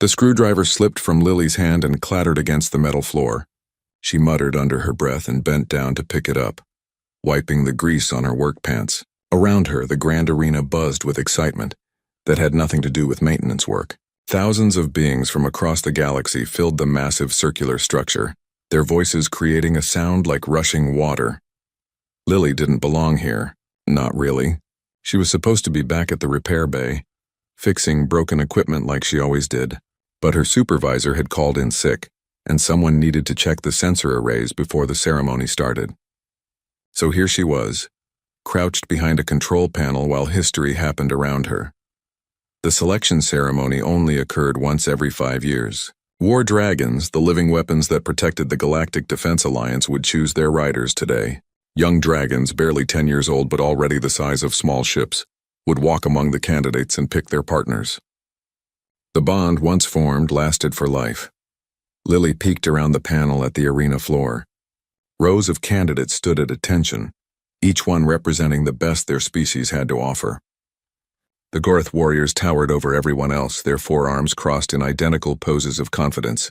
The screwdriver slipped from Lily's hand and clattered against the metal floor. She muttered under her breath and bent down to pick it up, wiping the grease on her work pants. Around her, the grand arena buzzed with excitement that had nothing to do with maintenance work. Thousands of beings from across the galaxy filled the massive circular structure, their voices creating a sound like rushing water. Lily didn't belong here. Not really. She was supposed to be back at the repair bay, fixing broken equipment like she always did. But her supervisor had called in sick, and someone needed to check the sensor arrays before the ceremony started. So here she was, crouched behind a control panel while history happened around her. The selection ceremony only occurred once every 5 years. War dragons, the living weapons that protected the Galactic Defense Alliance, would choose their riders today. Young dragons, barely 10 years old but already the size of small ships, would walk among the candidates and pick their partners. The bond, once formed, lasted for life. Lily peeked around the panel at the arena floor. Rows of candidates stood at attention, each one representing the best their species had to offer. The Gorth warriors towered over everyone else, their forearms crossed in identical poses of confidence.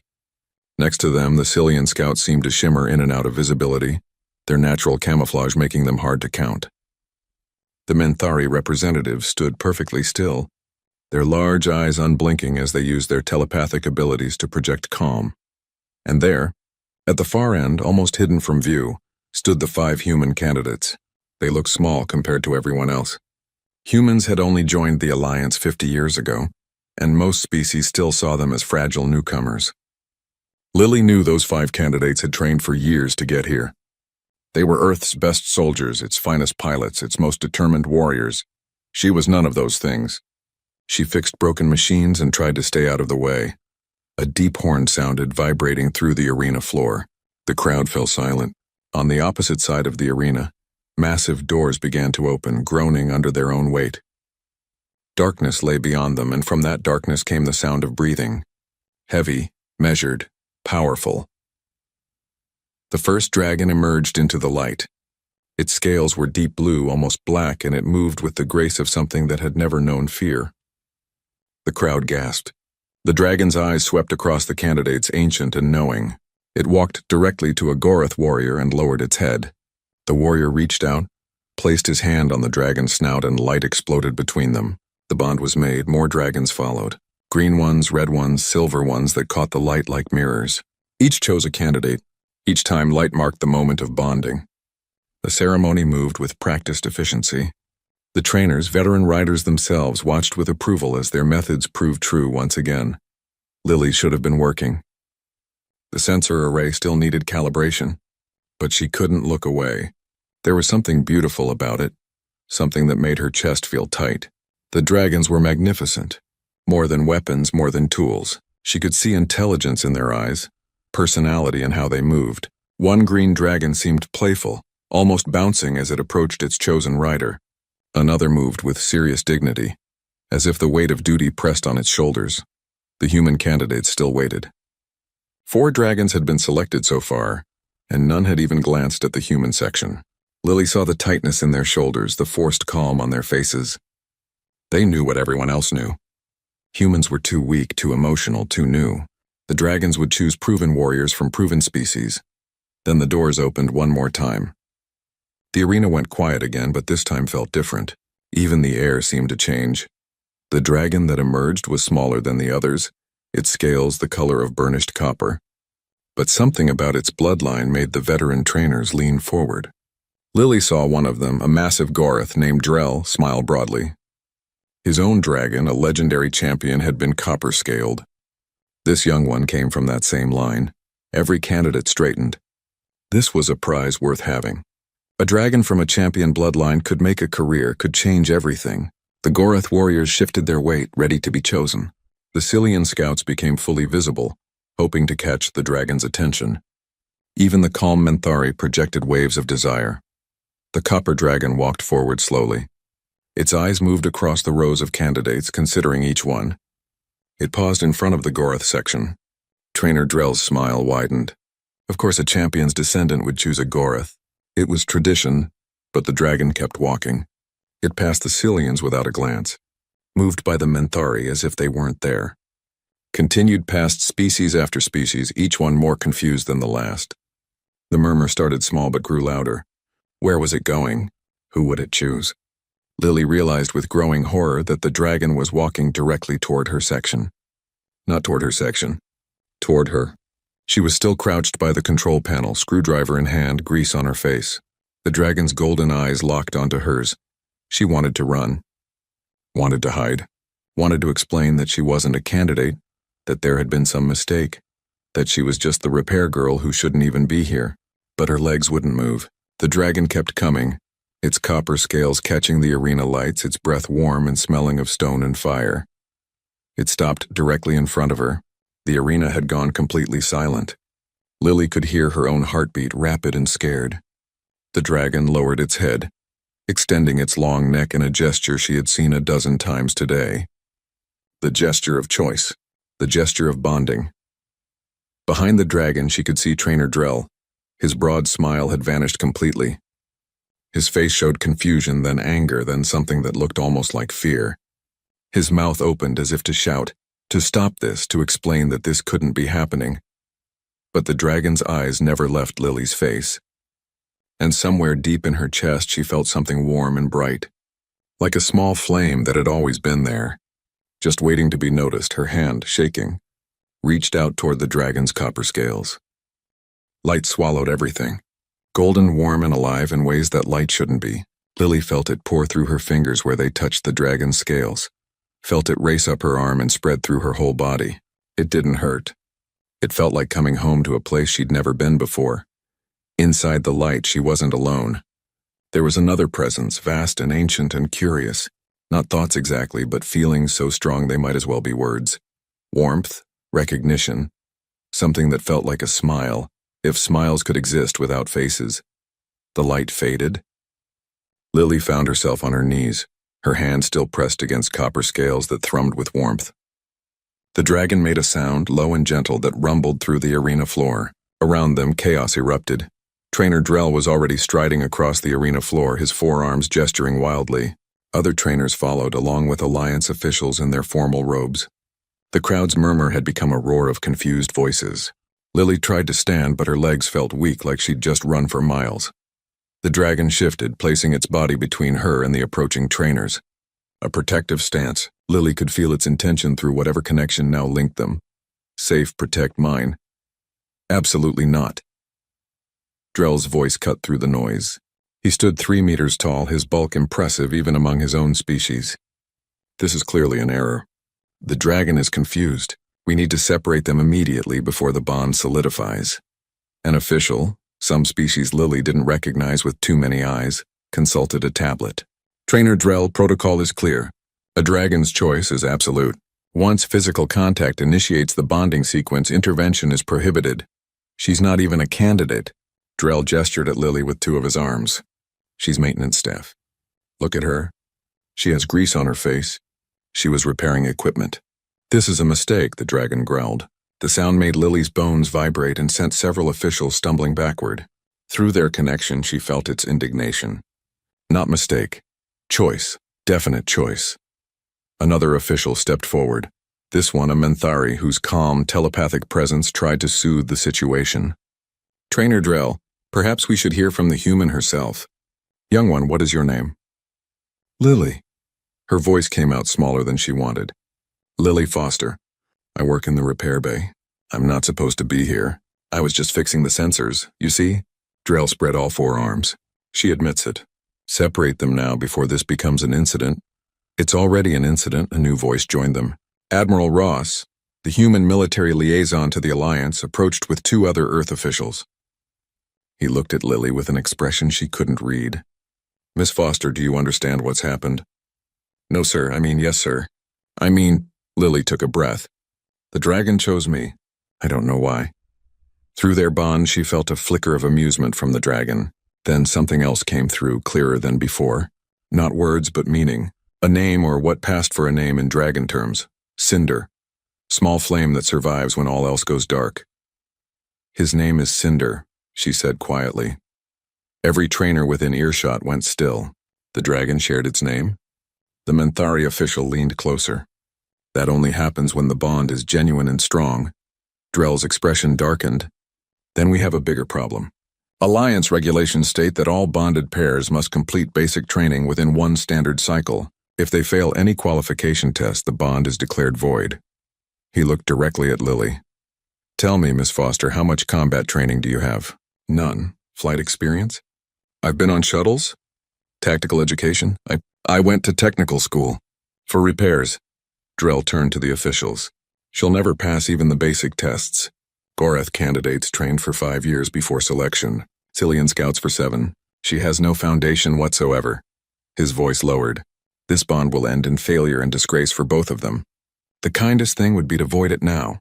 Next to them, the Cillian scouts seemed to shimmer in and out of visibility, their natural camouflage making them hard to count. The Menthari representatives stood perfectly still, their large eyes unblinking as they used their telepathic abilities to project calm. And there, at the far end, almost hidden from view, stood the 5 human candidates. They looked small compared to everyone else. Humans had only joined the Alliance 50 years ago, and most species still saw them as fragile newcomers. Lily knew those 5 candidates had trained for years to get here. They were Earth's best soldiers, its finest pilots, its most determined warriors. She was none of those things. She fixed broken machines and tried to stay out of the way. A deep horn sounded, vibrating through the arena floor. The crowd fell silent. On the opposite side of the arena, massive doors began to open, groaning under their own weight. Darkness lay beyond them, and from that darkness came the sound of breathing. Heavy, measured, powerful. The first dragon emerged into the light. Its scales were deep blue, almost black, and it moved with the grace of something that had never known fear. The crowd gasped. The dragon's eyes swept across the candidates, ancient and knowing. It walked directly to a Gorth warrior and lowered its head. The warrior reached out, placed his hand on the dragon's snout, and light exploded between them. The bond was made. More dragons followed. Green ones, red ones, silver ones that caught the light like mirrors. Each chose a candidate. Each time light marked the moment of bonding. The ceremony moved with practiced efficiency. The trainers, veteran riders themselves, watched with approval as their methods proved true once again. Lily should have been working. The sensor array still needed calibration, but she couldn't look away. There was something beautiful about it, something that made her chest feel tight. The dragons were magnificent. More than weapons, more than tools. She could see intelligence in their eyes, personality in how they moved. One green dragon seemed playful, almost bouncing as it approached its chosen rider. Another moved with serious dignity, as if the weight of duty pressed on its shoulders. The human candidates still waited. 4 dragons had been selected so far, and none had even glanced at the human section. Lily saw the tightness in their shoulders, the forced calm on their faces. They knew what everyone else knew. Humans were too weak, too emotional, too new. The dragons would choose proven warriors from proven species. Then the doors opened one more time. The arena went quiet again, but this time felt different. Even the air seemed to change. The dragon that emerged was smaller than the others, its scales the color of burnished copper. But something about its bloodline made the veteran trainers lean forward. Lily saw one of them, a massive Gorth named Drell, smile broadly. His own dragon, a legendary champion, had been copper-scaled. This young one came from that same line. Every candidate straightened. This was a prize worth having. A dragon from a champion bloodline could make a career, could change everything. The Gorth warriors shifted their weight, ready to be chosen. The Cillian scouts became fully visible, hoping to catch the dragon's attention. Even the calm Menthari projected waves of desire. The copper dragon walked forward slowly. Its eyes moved across the rows of candidates, considering each one. It paused in front of the Gorth section. Trainer Drell's smile widened. Of course, a champion's descendant would choose a Gorth. It was tradition, but the dragon kept walking. It passed the Cillians without a glance, moved by the Menthari as if they weren't there. continued past species after species, each one more confused than the last. The murmur started small but grew louder. Where was it going? Who would it choose? Lily realized with growing horror that the dragon was walking directly toward her section. Not toward her section. Toward her. She was still crouched by the control panel, screwdriver in hand, grease on her face. The dragon's golden eyes locked onto hers. She wanted to run. Wanted to hide. Wanted to explain that she wasn't a candidate, that there had been some mistake, that she was just the repair girl who shouldn't even be here. But her legs wouldn't move. The dragon kept coming, its copper scales catching the arena lights, its breath warm and smelling of stone and fire. It stopped directly in front of her. The arena had gone completely silent. Lily could hear her own heartbeat, rapid and scared. The dragon lowered its head, extending its long neck in a gesture she had seen a dozen times today. The gesture of choice, the gesture of bonding. Behind the dragon she could see Trainer Drell. His broad smile had vanished completely. His face showed confusion, then anger, then something that looked almost like fear. His mouth opened as if to shout, to stop this, to explain that this couldn't be happening. But the dragon's eyes never left Lily's face. And somewhere deep in her chest she felt something warm and bright, like a small flame that had always been there, just waiting to be noticed. Her hand, shaking, reached out toward the dragon's copper scales. Light swallowed everything, golden, warm, and alive in ways that light shouldn't be. Lily felt it pour through her fingers where they touched the dragon's scales, felt it race up her arm and spread through her whole body. It didn't hurt. It felt like coming home to a place she'd never been before. Inside the light, she wasn't alone. There was another presence, vast and ancient and curious. Not thoughts exactly, but feelings so strong they might as well be words. Warmth, recognition, something that felt like a smile, if smiles could exist without faces. The light faded. Lily found herself on her knees, her hand still pressed against copper scales that thrummed with warmth. The dragon made a sound, low and gentle, that rumbled through the arena floor. Around them, chaos erupted. Trainer Drell was already striding across the arena floor, his forearms gesturing wildly. Other trainers followed, along with Alliance officials in their formal robes. The crowd's murmur had become a roar of confused voices. Lily tried to stand, but her legs felt weak, like she'd just run for miles. The dragon shifted, placing its body between her and the approaching trainers. A protective stance. Lily could feel its intention through whatever connection now linked them. Safe, protect mine. Absolutely not. Drell's voice cut through the noise. He stood 3 meters tall, his bulk impressive even among his own species. This is clearly an error. The dragon is confused. We need to separate them immediately before the bond solidifies. An official, some species Lily didn't recognize with too many eyes, consulted a tablet. Trainer Drell, protocol is clear. A dragon's choice is absolute. Once physical contact initiates the bonding sequence, intervention is prohibited. She's not even a candidate. Drell gestured at Lily with 2 of his arms. She's maintenance staff. Look at her. She has grease on her face. She was repairing equipment. This is a mistake, the dragon growled. The sound made Lily's bones vibrate and sent several officials stumbling backward. Through their connection, she felt its indignation. Not mistake. Choice. Definite choice. Another official stepped forward. This one a Menthari whose calm, telepathic presence tried to soothe the situation. Trainer Drell, perhaps we should hear from the human herself. Young one, what is your name? Lily. Her voice came out smaller than she wanted. Lily Foster. I work in the repair bay. I'm not supposed to be here. I was just fixing the sensors, you see? Drell spread all 4 arms. She admits it. Separate them now before this becomes an incident. It's already an incident, a new voice joined them. Admiral Ross, the human military liaison to the Alliance, approached with 2 other Earth officials. He looked at Lily with an expression she couldn't read. Miss Foster, do you understand what's happened? No, sir. Yes, sir. Lily took a breath. The dragon chose me. I don't know why. Through their bond, she felt a flicker of amusement from the dragon. Then something else came through, clearer than before. Not words, but meaning. A name, or what passed for a name in dragon terms. Cinder. Small flame that survives when all else goes dark. His name is Cinder, she said quietly. Every trainer within earshot went still. The dragon shared its name. The Menthari official leaned closer. That only happens when the bond is genuine and strong. Drell's expression darkened. Then we have a bigger problem. Alliance regulations state that all bonded pairs must complete basic training within one standard cycle. If they fail any qualification test, the bond is declared void. He looked directly at Lily. Tell me, Miss Foster, how much combat training do you have? None. Flight experience? I've been on shuttles. Tactical education? I went to technical school. For repairs. Drell turned to the officials. She'll never pass even the basic tests. Gorath candidates trained for 5 years before selection. Cillian scouts for 7. She has no foundation whatsoever. His voice lowered. This bond will end in failure and disgrace for both of them. The kindest thing would be to void it now.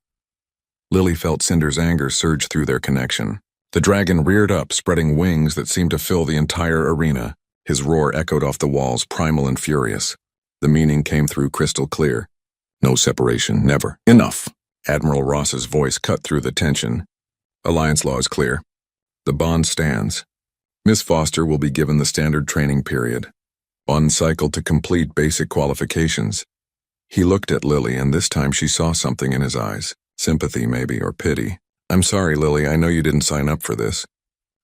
Lily felt Cinder's anger surge through their connection. The dragon reared up, spreading wings that seemed to fill the entire arena. His roar echoed off the walls, primal and furious. The meaning came through crystal clear. No separation, never. Enough! Admiral Ross's voice cut through the tension. Alliance law is clear. The bond stands. Miss Foster will be given the standard training period. One cycle to complete basic qualifications. He looked at Lily, and this time she saw something in his eyes. Sympathy, maybe, or pity. I'm sorry, Lily, I know you didn't sign up for this.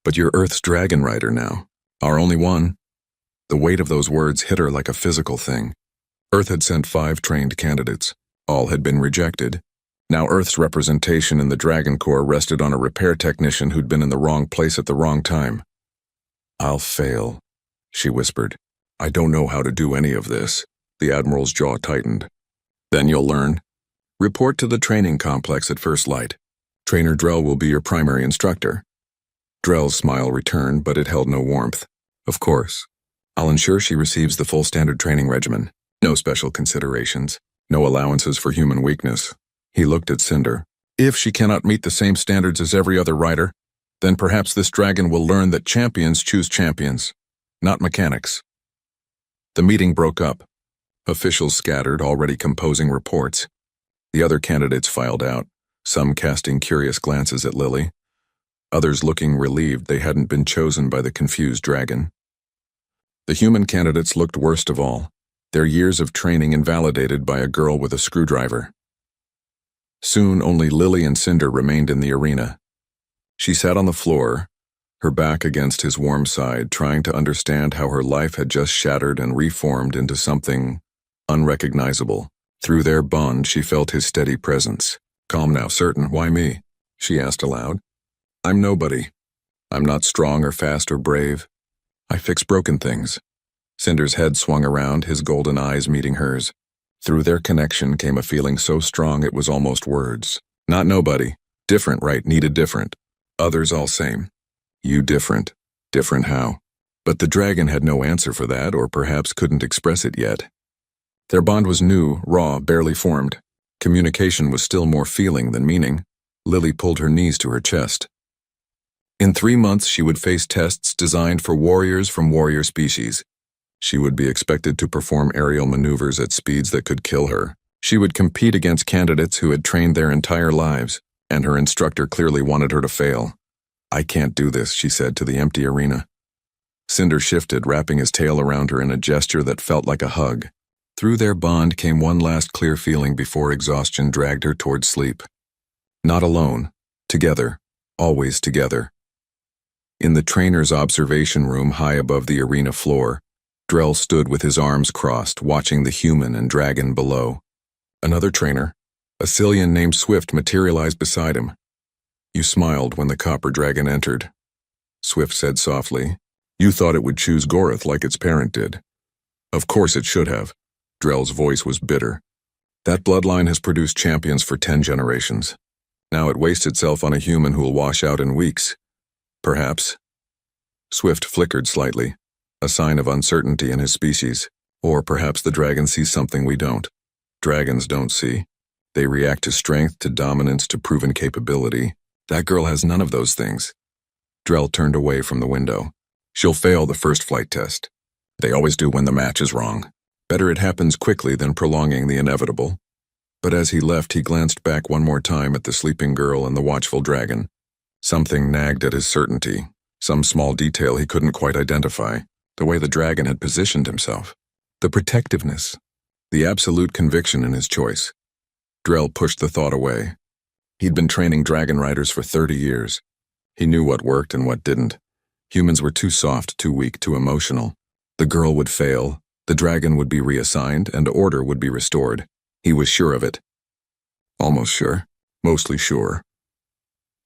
But you're Earth's dragon rider now. Our only one. The weight of those words hit her like a physical thing. Earth had sent 5 trained candidates. All had been rejected. Now Earth's representation in the Dragon Corps rested on a repair technician who'd been in the wrong place at the wrong time. I'll fail, she whispered. I don't know how to do any of this. The Admiral's jaw tightened. Then you'll learn. Report to the training complex at first light. Trainer Drell will be your primary instructor. Drell's smile returned, but it held no warmth. Of course. I'll ensure she receives the full standard training regimen. No special considerations. No allowances for human weakness. He looked at Cinder. If she cannot meet the same standards as every other rider, then perhaps this dragon will learn that champions choose champions, not mechanics. The meeting broke up. Officials scattered, already composing reports. The other candidates filed out, some casting curious glances at Lily, others looking relieved they hadn't been chosen by the confused dragon. The human candidates looked worst of all, their years of training invalidated by a girl with a screwdriver. Soon only Lily and Cinder remained in the arena. She sat on the floor, her back against his warm side, trying to understand how her life had just shattered and reformed into something unrecognizable. Through their bond, she felt his steady presence. Calm now, certain. Why me? She asked aloud. I'm nobody. I'm not strong or fast or brave. I fix broken things. Cinder's head swung around, his golden eyes meeting hers. Through their connection came a feeling so strong it was almost words. Not nobody. Different, right? Needed different. Others all same. You different. Different how? But the dragon had no answer for that, or perhaps couldn't express it yet. Their bond was new, raw, barely formed. Communication was still more feeling than meaning. Lily pulled her knees to her chest. In 3 months, she would face tests designed for warriors from warrior species. She would be expected to perform aerial maneuvers at speeds that could kill her. She would compete against candidates who had trained their entire lives, and her instructor clearly wanted her to fail. I can't do this, she said to the empty arena. Cinder shifted, wrapping his tail around her in a gesture that felt like a hug. Through their bond came one last clear feeling before exhaustion dragged her towards sleep. Not alone. Together. Always together. In the trainer's observation room high above the arena floor, Drell stood with his arms crossed, watching the human and dragon below. Another trainer, a Cillian named Swift, materialized beside him. You smiled when the copper dragon entered. Swift said softly, You thought it would choose Gorath like its parent did. Of course it should have. Drell's voice was bitter. That bloodline has produced champions for 10 generations. Now it wastes itself on a human who'll wash out in weeks. Perhaps. Swift flickered slightly, a sign of uncertainty in his species. Or perhaps the dragon sees something we don't. Dragons don't see. They react to strength, to dominance, to proven capability. That girl has none of those things. Drell turned away from the window. She'll fail the first flight test. They always do when the match is wrong. Better it happens quickly than prolonging the inevitable. But as he left, he glanced back one more time at the sleeping girl and the watchful dragon. Something nagged at his certainty, some small detail he couldn't quite identify, the way the dragon had positioned himself. The protectiveness. the absolute conviction in his choice. Drell pushed the thought away. He'd been training dragon riders for 30 years. He knew what worked and what didn't. Humans were too soft, too weak, too emotional. The girl would fail, the dragon would be reassigned, and order would be restored. He was sure of it. Almost sure. Mostly sure.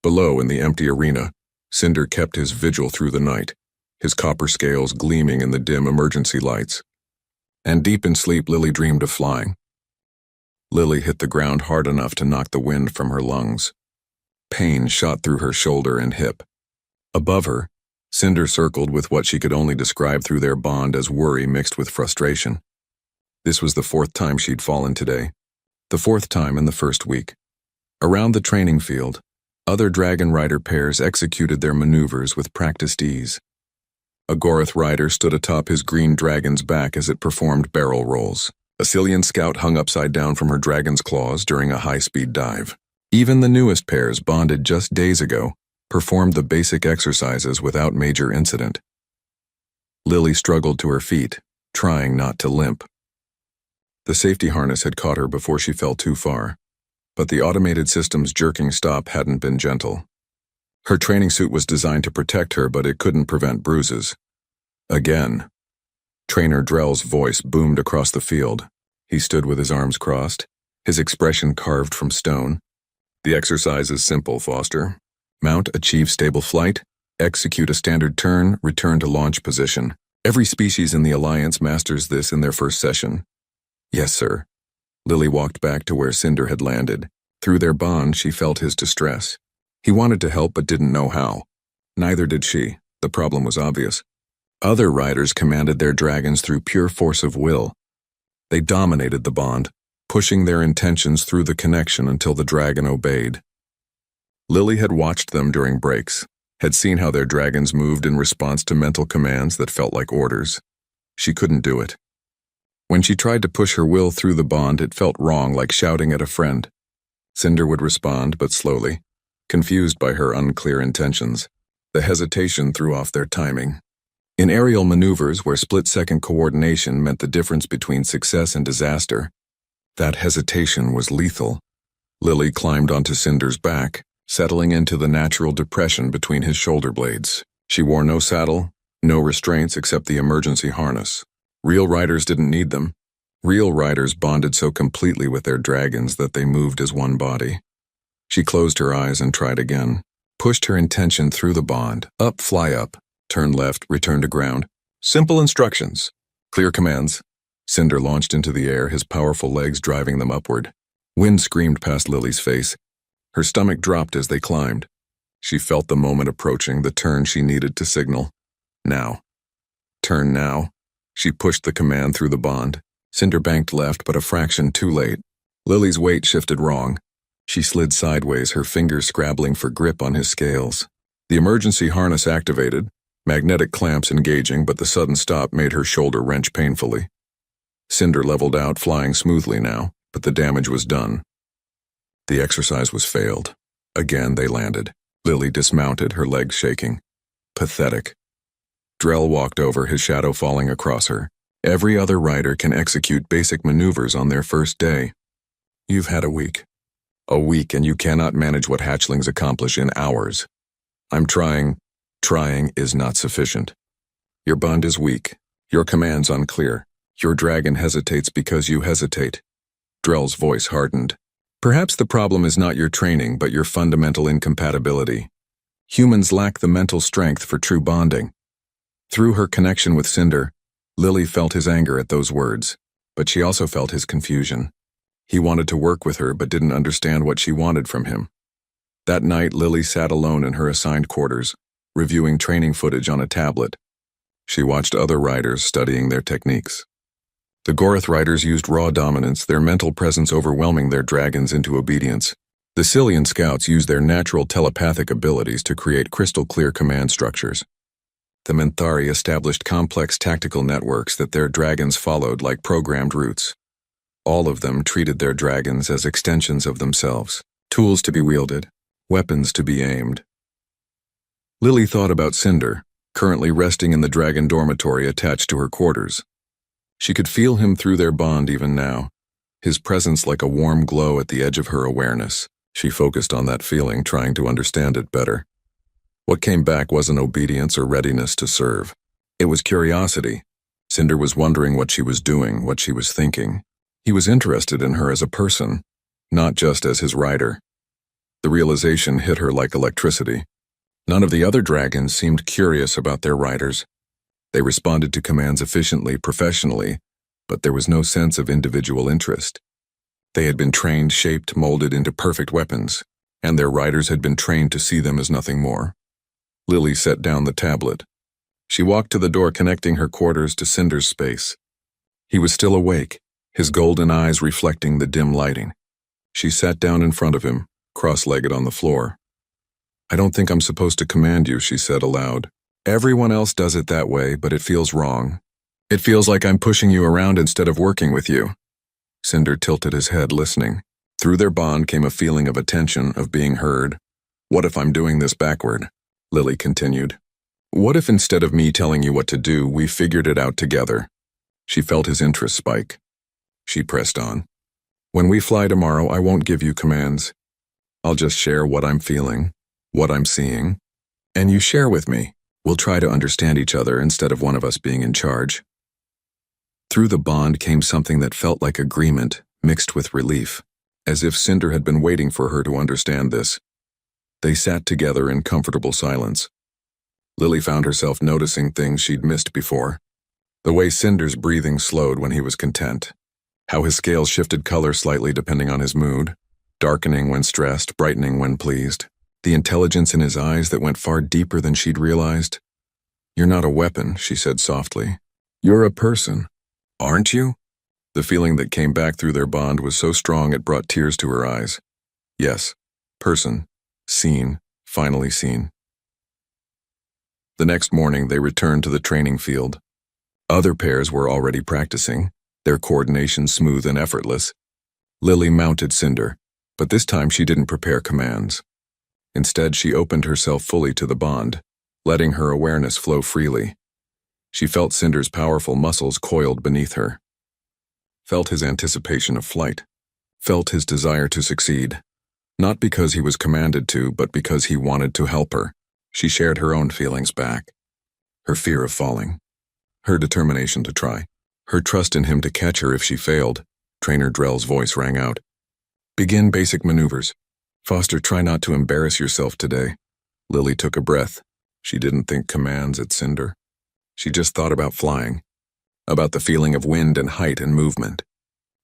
Below, in the empty arena, Cinder kept his vigil through the night, his copper scales gleaming in the dim emergency lights. And deep in sleep, Lily dreamed of flying. Lily hit the ground hard enough to knock the wind from her lungs. Pain shot through her shoulder and hip. Above her, Cinder circled with what she could only describe through their bond as worry mixed with frustration. This was the 4th time she'd fallen today, the 4th time in the first week. Around the training field, other dragon rider pairs executed their maneuvers with practiced ease. A Goroth rider stood atop his green dragon's back as it performed barrel rolls. A Cillian scout hung upside down from her dragon's claws during a high-speed dive. Even the newest pairs, bonded just days ago, performed the basic exercises without major incident. Lily struggled to her feet, trying not to limp. The safety harness had caught her before she fell too far, but the automated system's jerking stop hadn't been gentle. Her training suit was designed to protect her, but it couldn't prevent bruises. Again. Trainer Drell's voice boomed across the field. He stood with his arms crossed, his expression carved from stone. The exercise is simple, Foster. Mount, achieve stable flight, execute a standard turn, return to launch position. Every species in the Alliance masters this in their first session. Yes, sir. Lily walked back to where Cinder had landed. Through their bond, she felt his distress. He wanted to help but didn't know how. Neither did she. The problem was obvious. Other riders commanded their dragons through pure force of will. They dominated the bond, pushing their intentions through the connection until the dragon obeyed. Lily had watched them during breaks, had seen how their dragons moved in response to mental commands that felt like orders. She couldn't do it. When she tried to push her will through the bond, it felt wrong, like shouting at a friend. Cinder would respond, but slowly, confused by her unclear intentions. The hesitation threw off their timing. In aerial maneuvers where split-second coordination meant the difference between success and disaster, that hesitation was lethal. Lily climbed onto Cinder's back, settling into the natural depression between his shoulder blades. She wore no saddle, no restraints except the emergency harness. Real riders didn't need them. Real riders bonded so completely with their dragons that they moved as one body. She closed her eyes and tried again, pushed her intention through the bond. Up, fly up. Turn left, return to ground. Simple instructions. Clear commands. Cinder launched into the air, his powerful legs driving them upward. Wind screamed past Lily's face. Her stomach dropped as they climbed. She felt the moment approaching, the turn she needed to signal. Now. Turn now. She pushed the command through the bond. Cinder banked left, but a fraction too late. Lily's weight shifted wrong. She slid sideways, her fingers scrabbling for grip on his scales. The emergency harness activated, magnetic clamps engaging, but the sudden stop made her shoulder wrench painfully. Cinder leveled out, flying smoothly now, but the damage was done. The exercise was failed. Again they landed. Lily dismounted, her legs shaking. Pathetic. Drell walked over, his shadow falling across her. Every other rider can execute basic maneuvers on their first day. You've had a week. A week, and you cannot manage what hatchlings accomplish in hours. I'm trying. Trying is not sufficient. Your bond is weak. Your command's unclear. Your dragon hesitates because you hesitate. Drell's voice hardened. Perhaps the problem is not your training, but your fundamental incompatibility. Humans lack the mental strength for true bonding. Through her connection with Cinder, Lily felt his anger at those words, but she also felt his confusion. He wanted to work with her but didn't understand what she wanted from him. That night, Lily sat alone in her assigned quarters, reviewing training footage on a tablet. She watched other riders studying their techniques. The Goroth riders used raw dominance, their mental presence overwhelming their dragons into obedience. The Cillian scouts used their natural telepathic abilities to create crystal-clear command structures. The Menthari established complex tactical networks that their dragons followed like programmed routes. All of them treated their dragons as extensions of themselves, tools to be wielded, weapons to be aimed. Lily thought about Cinder, currently resting in the dragon dormitory attached to her quarters. She could feel him through their bond even now, his presence like a warm glow at the edge of her awareness. She focused on that feeling, trying to understand it better. What came back wasn't obedience or readiness to serve. It was curiosity. Cinder was wondering what she was doing, what she was thinking. He was interested in her as a person, not just as his rider. The realization hit her like electricity. None of the other dragons seemed curious about their riders. They responded to commands efficiently, professionally, but there was no sense of individual interest. They had been trained, shaped, molded into perfect weapons, and their riders had been trained to see them as nothing more. Lily set down the tablet. She walked to the door connecting her quarters to Cinder's space. He was still awake, his golden eyes reflecting the dim lighting. She sat down in front of him, cross-legged on the floor. "I don't think I'm supposed to command you," she said aloud. "Everyone else does it that way, but it feels wrong. It feels like I'm pushing you around instead of working with you." Cinder tilted his head, listening. Through their bond came a feeling of attention, of being heard. "What if I'm doing this backward?" Lily continued. "What if instead of me telling you what to do, we figured it out together?" She felt his interest spike. She pressed on. "When we fly tomorrow, I won't give you commands. I'll just share what I'm feeling, what I'm seeing, and you share with me. We'll try to understand each other instead of one of us being in charge." Through the bond came something that felt like agreement, mixed with relief, as if Cinder had been waiting for her to understand this. They sat together in comfortable silence. Lily found herself noticing things she'd missed before. The way Cinder's breathing slowed when he was content. How his scales shifted color slightly depending on his mood, darkening when stressed, brightening when pleased. The intelligence in his eyes that went far deeper than she'd realized. "You're not a weapon," she said softly. "You're a person. Aren't you?" The feeling that came back through their bond was so strong it brought tears to her eyes. Yes, person. Seen, finally seen. The next morning they returned to the training field. Other pairs were already practicing, their coordination smooth and effortless. Lily mounted Cinder, but this time she didn't prepare commands. Instead, she opened herself fully to the bond, letting her awareness flow freely. She felt Cinder's powerful muscles coiled beneath her. Felt his anticipation of flight. Felt his desire to succeed. Not because he was commanded to, but because he wanted to help her. She shared her own feelings back. Her fear of falling. Her determination to try. Her trust in him to catch her if she failed. Trainer Drell's voice rang out. "Begin basic maneuvers. Foster, try not to embarrass yourself today." Lily took a breath. She didn't think commands at Cinder. She just thought about flying. About the feeling of wind and height and movement.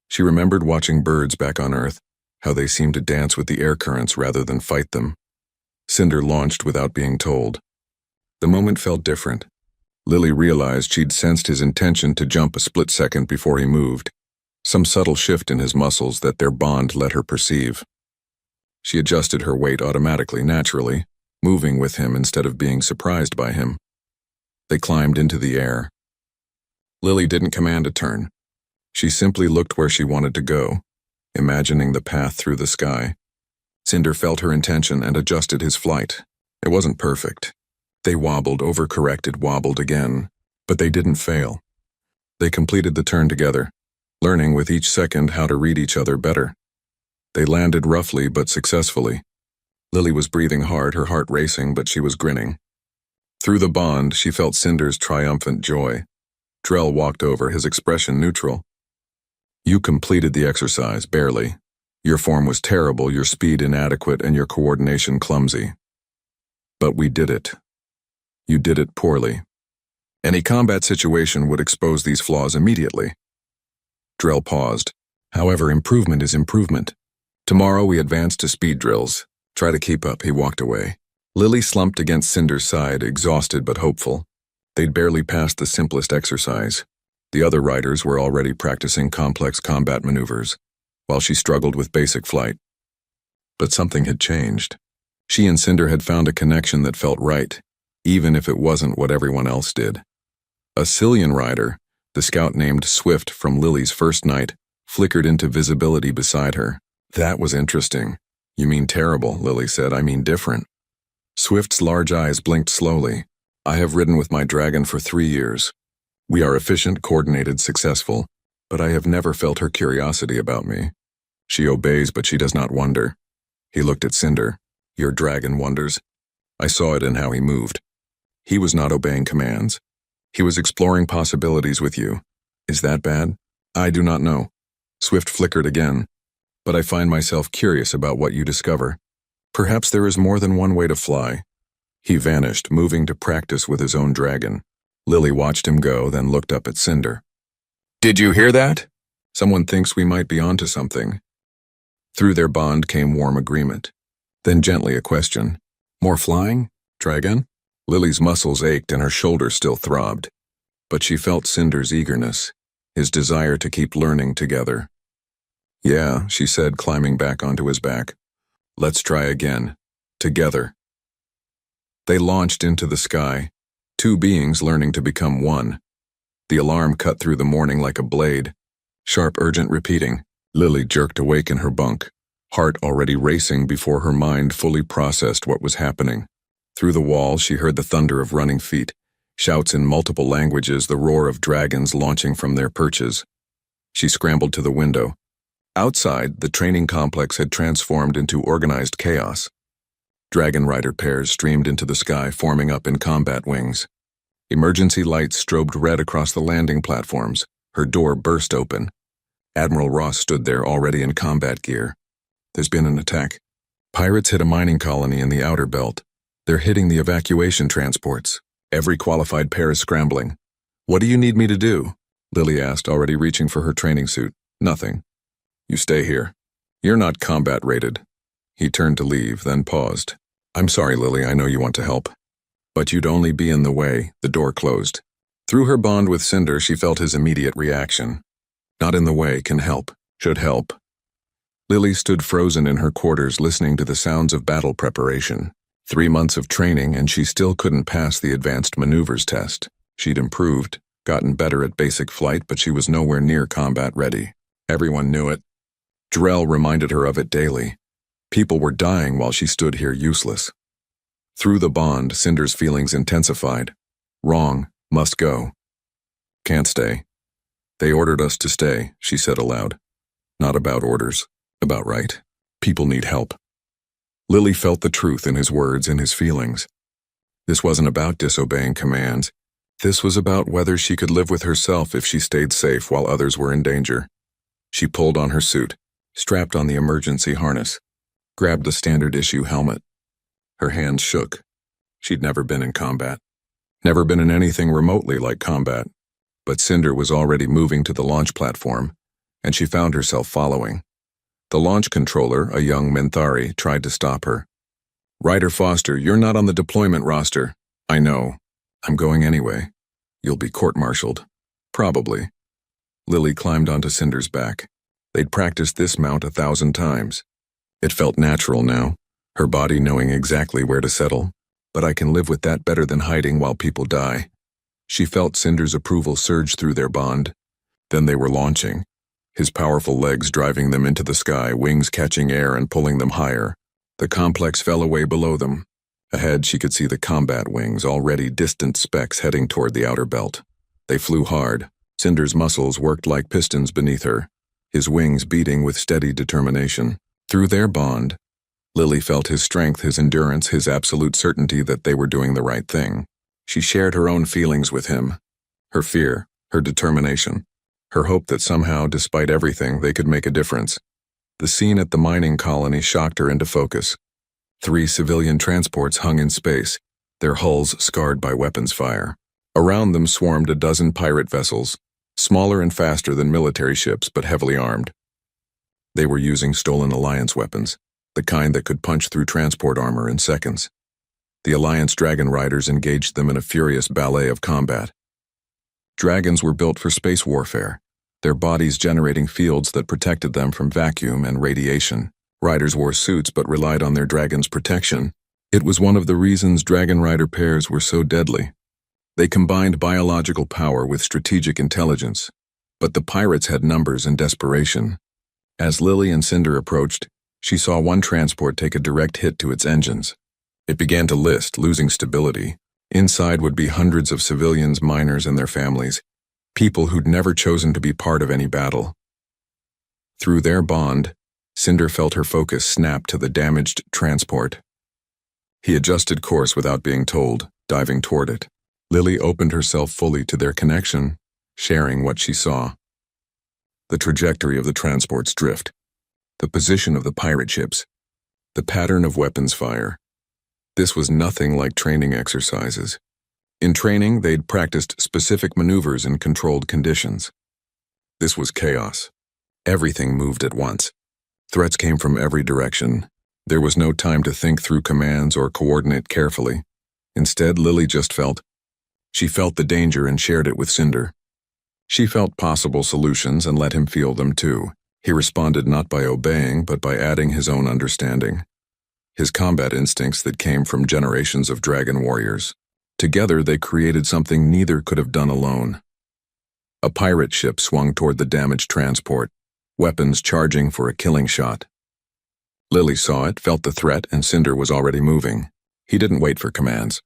She remembered watching birds back on Earth, how they seemed to dance with the air currents rather than fight them. Cinder launched without being told. The moment felt different. Lily realized she'd sensed his intention to jump a split second before he moved, some subtle shift in his muscles that their bond let her perceive. She adjusted her weight automatically, naturally, moving with him instead of being surprised by him. They climbed into the air. Lily didn't command a turn. She simply looked where she wanted to go, imagining the path through the sky. Cinder felt her intention and adjusted his flight. It wasn't perfect. They wobbled, overcorrected, wobbled again, but they didn't fail. They completed the turn together, learning with each second how to read each other better. They landed roughly but successfully. Lily was breathing hard, her heart racing, but she was grinning. Through the bond, she felt Cinder's triumphant joy. Drell walked over, his expression neutral. "You completed the exercise, barely. Your form was terrible, your speed inadequate, and your coordination clumsy. But we did it. You did it poorly. Any combat situation would expose these flaws immediately." Drell paused. "However, improvement is improvement. Tomorrow we advance to speed drills. Try to keep up." He walked away. Lily slumped against Cinder's side, exhausted but hopeful. They'd barely passed the simplest exercise. The other riders were already practicing complex combat maneuvers, while she struggled with basic flight. But something had changed. She and Cinder had found a connection that felt right, even if it wasn't what everyone else did. A Cillian rider, the scout named Swift from Lily's first night, flickered into visibility beside her. "That was interesting." "You mean terrible," Lily said. "I mean different." Swift's large eyes blinked slowly. "I have ridden with my dragon for 3 years. We are efficient, coordinated, successful, but I have never felt her curiosity about me. She obeys, but she does not wonder. He looked at Cinder. Your dragon wonders. I saw it in how he moved. He was not obeying commands. He was exploring possibilities with you. Is that bad? I do not know. Swift flickered again. But I find myself curious about what you discover. Perhaps there is more than one way to fly. He vanished, moving to practice with his own dragon. Lily watched him go, then looked up at Cinder. Did you hear that? Someone thinks we might be onto something. Through their bond came warm agreement. Then gently a question. More flying? Try again? Lily's muscles ached and her shoulders still throbbed. But she felt Cinder's eagerness, his desire to keep learning together. Yeah, she said, climbing back onto his back. Let's try again. Together. They launched into the sky, two beings learning to become one. The alarm cut through the morning like a blade. Sharp, urgent repeating. Lily jerked awake in her bunk, heart already racing before her mind fully processed what was happening. Through the wall, she heard the thunder of running feet, shouts in multiple languages, the roar of dragons launching from their perches. She scrambled to the window. Outside, the training complex had transformed into organized chaos. Dragon rider pairs streamed into the sky, forming up in combat wings. Emergency lights strobed red across the landing platforms. Her door burst open. Admiral Ross stood there, already in combat gear. There's been an attack. Pirates hit a mining colony in the outer belt. They're hitting the evacuation transports. Every qualified pair is scrambling. What do you need me to do? Lily asked, already reaching for her training suit. Nothing. You stay here. You're not combat rated. He turned to leave, then paused. I'm sorry, Lily, I know you want to help. But you'd only be in the way. The door closed. Through her bond with Cinder, she felt his immediate reaction. Not in the way, can help, should help. Lily stood frozen in her quarters, listening to the sounds of battle preparation. 3 months of training, and she still couldn't pass the advanced maneuvers test. She'd improved, gotten better at basic flight, but she was nowhere near combat ready. Everyone knew it. Drell reminded her of it daily. People were dying while she stood here useless. Through the bond, Cinder's feelings intensified. Wrong, must go. Can't stay. They ordered us to stay, she said aloud. Not about orders, about right. People need help. Lily felt the truth in his words, in his feelings. This wasn't about disobeying commands. This was about whether she could live with herself if she stayed safe while others were in danger. She pulled on her suit, strapped on the emergency harness, grabbed the standard issue helmet. Her hands shook. She'd never been in combat. Never been in anything remotely like combat. But Cinder was already moving to the launch platform, and she found herself following. The launch controller, a young Minthari, tried to stop her. Ryder Foster, you're not on the deployment roster. I know. I'm going anyway. You'll be court-martialed. Probably. Lily climbed onto Cinder's back. They'd practiced this mount 1,000 times. It felt natural now, her body knowing exactly where to settle. But I can live with that better than hiding while people die. She felt Cinder's approval surge through their bond. Then they were launching, his powerful legs driving them into the sky, wings catching air and pulling them higher. The complex fell away below them. Ahead, she could see the combat wings, already distant specks heading toward the outer belt. They flew hard. Cinder's muscles worked like pistons beneath her, his wings beating with steady determination. Through their bond, Lily felt his strength, his endurance, his absolute certainty that they were doing the right thing. She shared her own feelings with him, her fear, her determination, her hope that somehow, despite everything, they could make a difference. The scene at the mining colony shocked her into focus. 3 civilian transports hung in space, their hulls scarred by weapons fire. Around them swarmed a dozen pirate vessels, smaller and faster than military ships but heavily armed. They were using stolen Alliance weapons, the kind that could punch through transport armor in seconds. The Alliance dragon riders engaged them in a furious ballet of combat. Dragons were built for space warfare, their bodies generating fields that protected them from vacuum and radiation. Riders wore suits but relied on their dragon's protection. It was one of the reasons dragon rider pairs were so deadly. They combined biological power with strategic intelligence. But the pirates had numbers and desperation. As Lily and Cinder approached, she saw one transport take a direct hit to its engines. It began to list, losing stability. Inside would be hundreds of civilians, miners, and their families, People who'd never chosen to be part of any battle. Through their bond, Cinder felt her focus snap to the damaged transport. He adjusted course without being told, diving toward it. Lily opened herself fully to their connection, sharing what she saw. The trajectory of the transport's drift, the position of the pirate ships, the pattern of weapons fire. This was nothing like training exercises. In training, they'd practiced specific maneuvers in controlled conditions. This was chaos. Everything moved at once. Threats came from every direction. There was no time to think through commands or coordinate carefully. Instead, Lily just felt. She felt the danger and shared it with Cinder. She felt possible solutions and let him feel them too. He responded not by obeying, but by adding his own understanding. His combat instincts that came from generations of dragon warriors. Together, they created something neither could have done alone. A pirate ship swung toward the damaged transport, weapons charging for a killing shot. Lily saw it, felt the threat, and Cinder was already moving. He didn't wait for commands.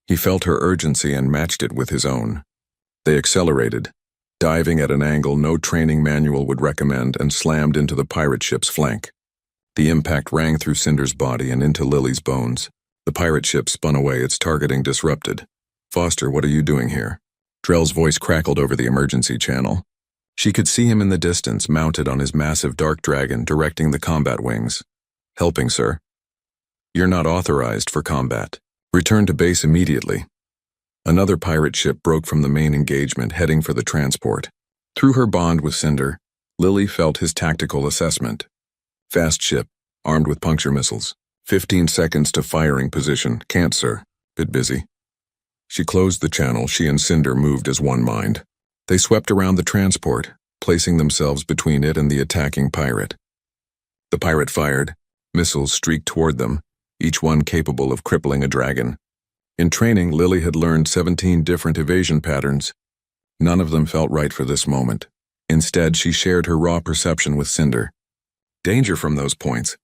He felt her urgency and matched it with his own. They accelerated, diving at an angle no training manual would recommend, and slammed into the pirate ship's flank. The impact rang through Cinder's body and into Lily's bones. The pirate ship spun away, its targeting disrupted. "Foster, what are you doing here?" Drell's voice crackled over the emergency channel. She could see him in the distance, mounted on his massive dark dragon, directing the combat wings. "Helping, sir." "You're not authorized for combat. Return to base immediately." Another pirate ship broke from the main engagement, heading for the transport. Through her bond with Cinder, Lily felt his tactical assessment. Fast ship, armed with puncture missiles. 15 seconds to firing position. "Can't, sir. Bit busy." She closed the channel. She and Cinder moved as one mind. They swept around the transport, placing themselves between it and the attacking pirate. The pirate fired. Missiles streaked toward them, each one capable of crippling a dragon. In training, Lily had learned 17 different evasion patterns. None of them felt right for this moment. Instead, she shared her raw perception with Cinder. "Danger from those points.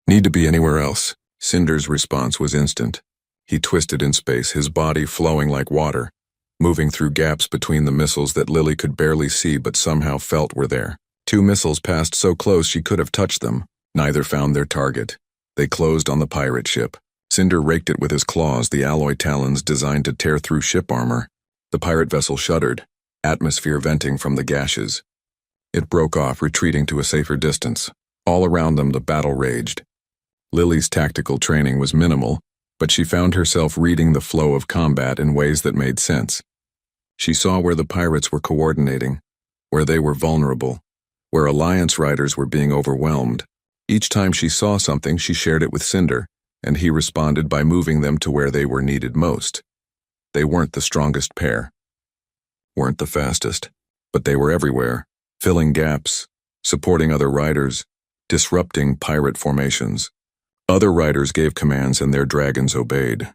Need to be anywhere else." Cinder's response was instant. He twisted in space, his body flowing like water, moving through gaps between the missiles that Lily could barely see but somehow felt were there. 2 missiles passed so close she could have touched them. Neither found their target. They closed on the pirate ship. Cinder raked it with his claws, the alloy talons designed to tear through ship armor. The pirate vessel shuddered, atmosphere venting from the gashes. It broke off, retreating to a safer distance. All around them, the battle raged. Lily's tactical training was minimal, but she found herself reading the flow of combat in ways that made sense. She saw where the pirates were coordinating, where they were vulnerable, where Alliance riders were being overwhelmed. Each time she saw something, she shared it with Cinder, and he responded by moving them to where they were needed most. They weren't the strongest pair, weren't the fastest, but they were everywhere, filling gaps, supporting other riders, disrupting pirate formations. Other riders gave commands and their dragons obeyed.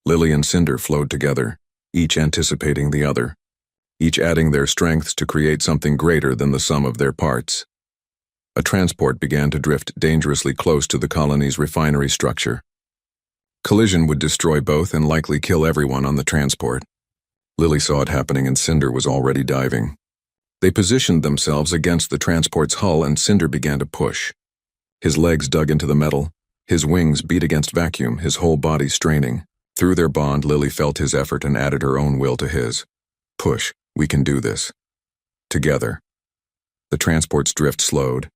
Lily and Cinder flowed together, each anticipating the other, each adding their strengths to create something greater than the sum of their parts. A transport began to drift dangerously close to the colony's refinery structure. Collision would destroy both and likely kill everyone on the transport. Lily saw it happening and Cinder was already diving. They positioned themselves against the transport's hull and Cinder began to push. His legs dug into the metal, his wings beat against vacuum, his whole body straining. Through their bond, Lily felt his effort and added her own will to his. "Push, we can do this." Together. The transport's drift slowed,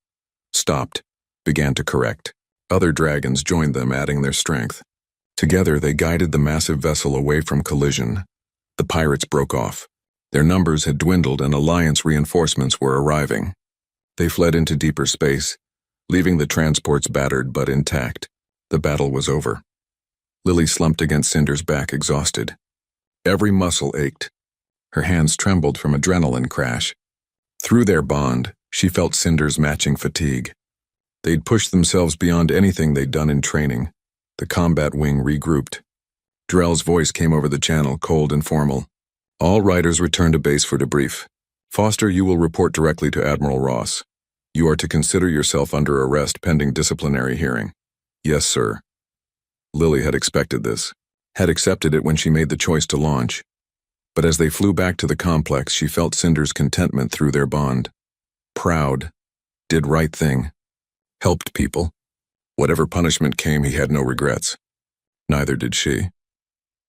stopped, began to correct. Other dragons joined them, adding their strength. Together, they guided the massive vessel away from collision. The pirates broke off. Their numbers had dwindled and Alliance reinforcements were arriving. They fled into deeper space, leaving the transports battered but intact. The battle was over. Lily slumped against Cinder's back, exhausted. Every muscle ached. Her hands trembled from adrenaline crash. Through their bond, she felt Cinder's matching fatigue. They'd pushed themselves beyond anything they'd done in training. The combat wing regrouped. Drell's voice came over the channel, cold and formal. "All riders return to base for debrief. Foster, you will report directly to Admiral Ross. You are to consider yourself under arrest pending disciplinary hearing." "Yes, sir." Lily had expected this, had accepted it when she made the choice to launch. But as they flew back to the complex, she felt Cinder's contentment through their bond. Proud. Did right thing. Helped people. Whatever punishment came, he had no regrets. Neither did she.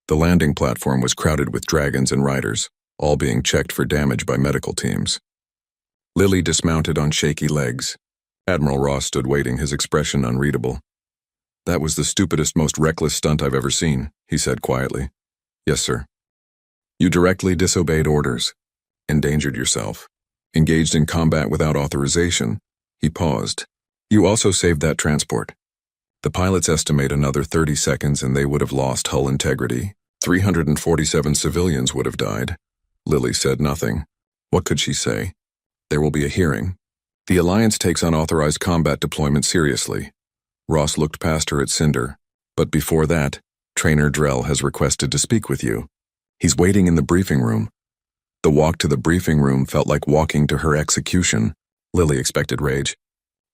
The landing platform was crowded with dragons and riders, all being checked for damage by medical teams. Lily dismounted on shaky legs. Admiral Ross stood waiting, his expression unreadable. "That was the stupidest, most reckless stunt I've ever seen," he said quietly. "Yes, sir." "You directly disobeyed orders, endangered yourself, engaged in combat without authorization." He paused. "You also saved that transport. The pilots estimate another 30 seconds and they would have lost hull integrity. 347 civilians would have died." Lily said nothing. What could she say? There will be a hearing. The Alliance takes unauthorized combat deployment seriously. Ross looked past her at Cinder. "But before that, Trainer Drell has requested to speak with you. He's waiting in the briefing room." The walk to the briefing room felt like walking to her execution. Lily expected rage.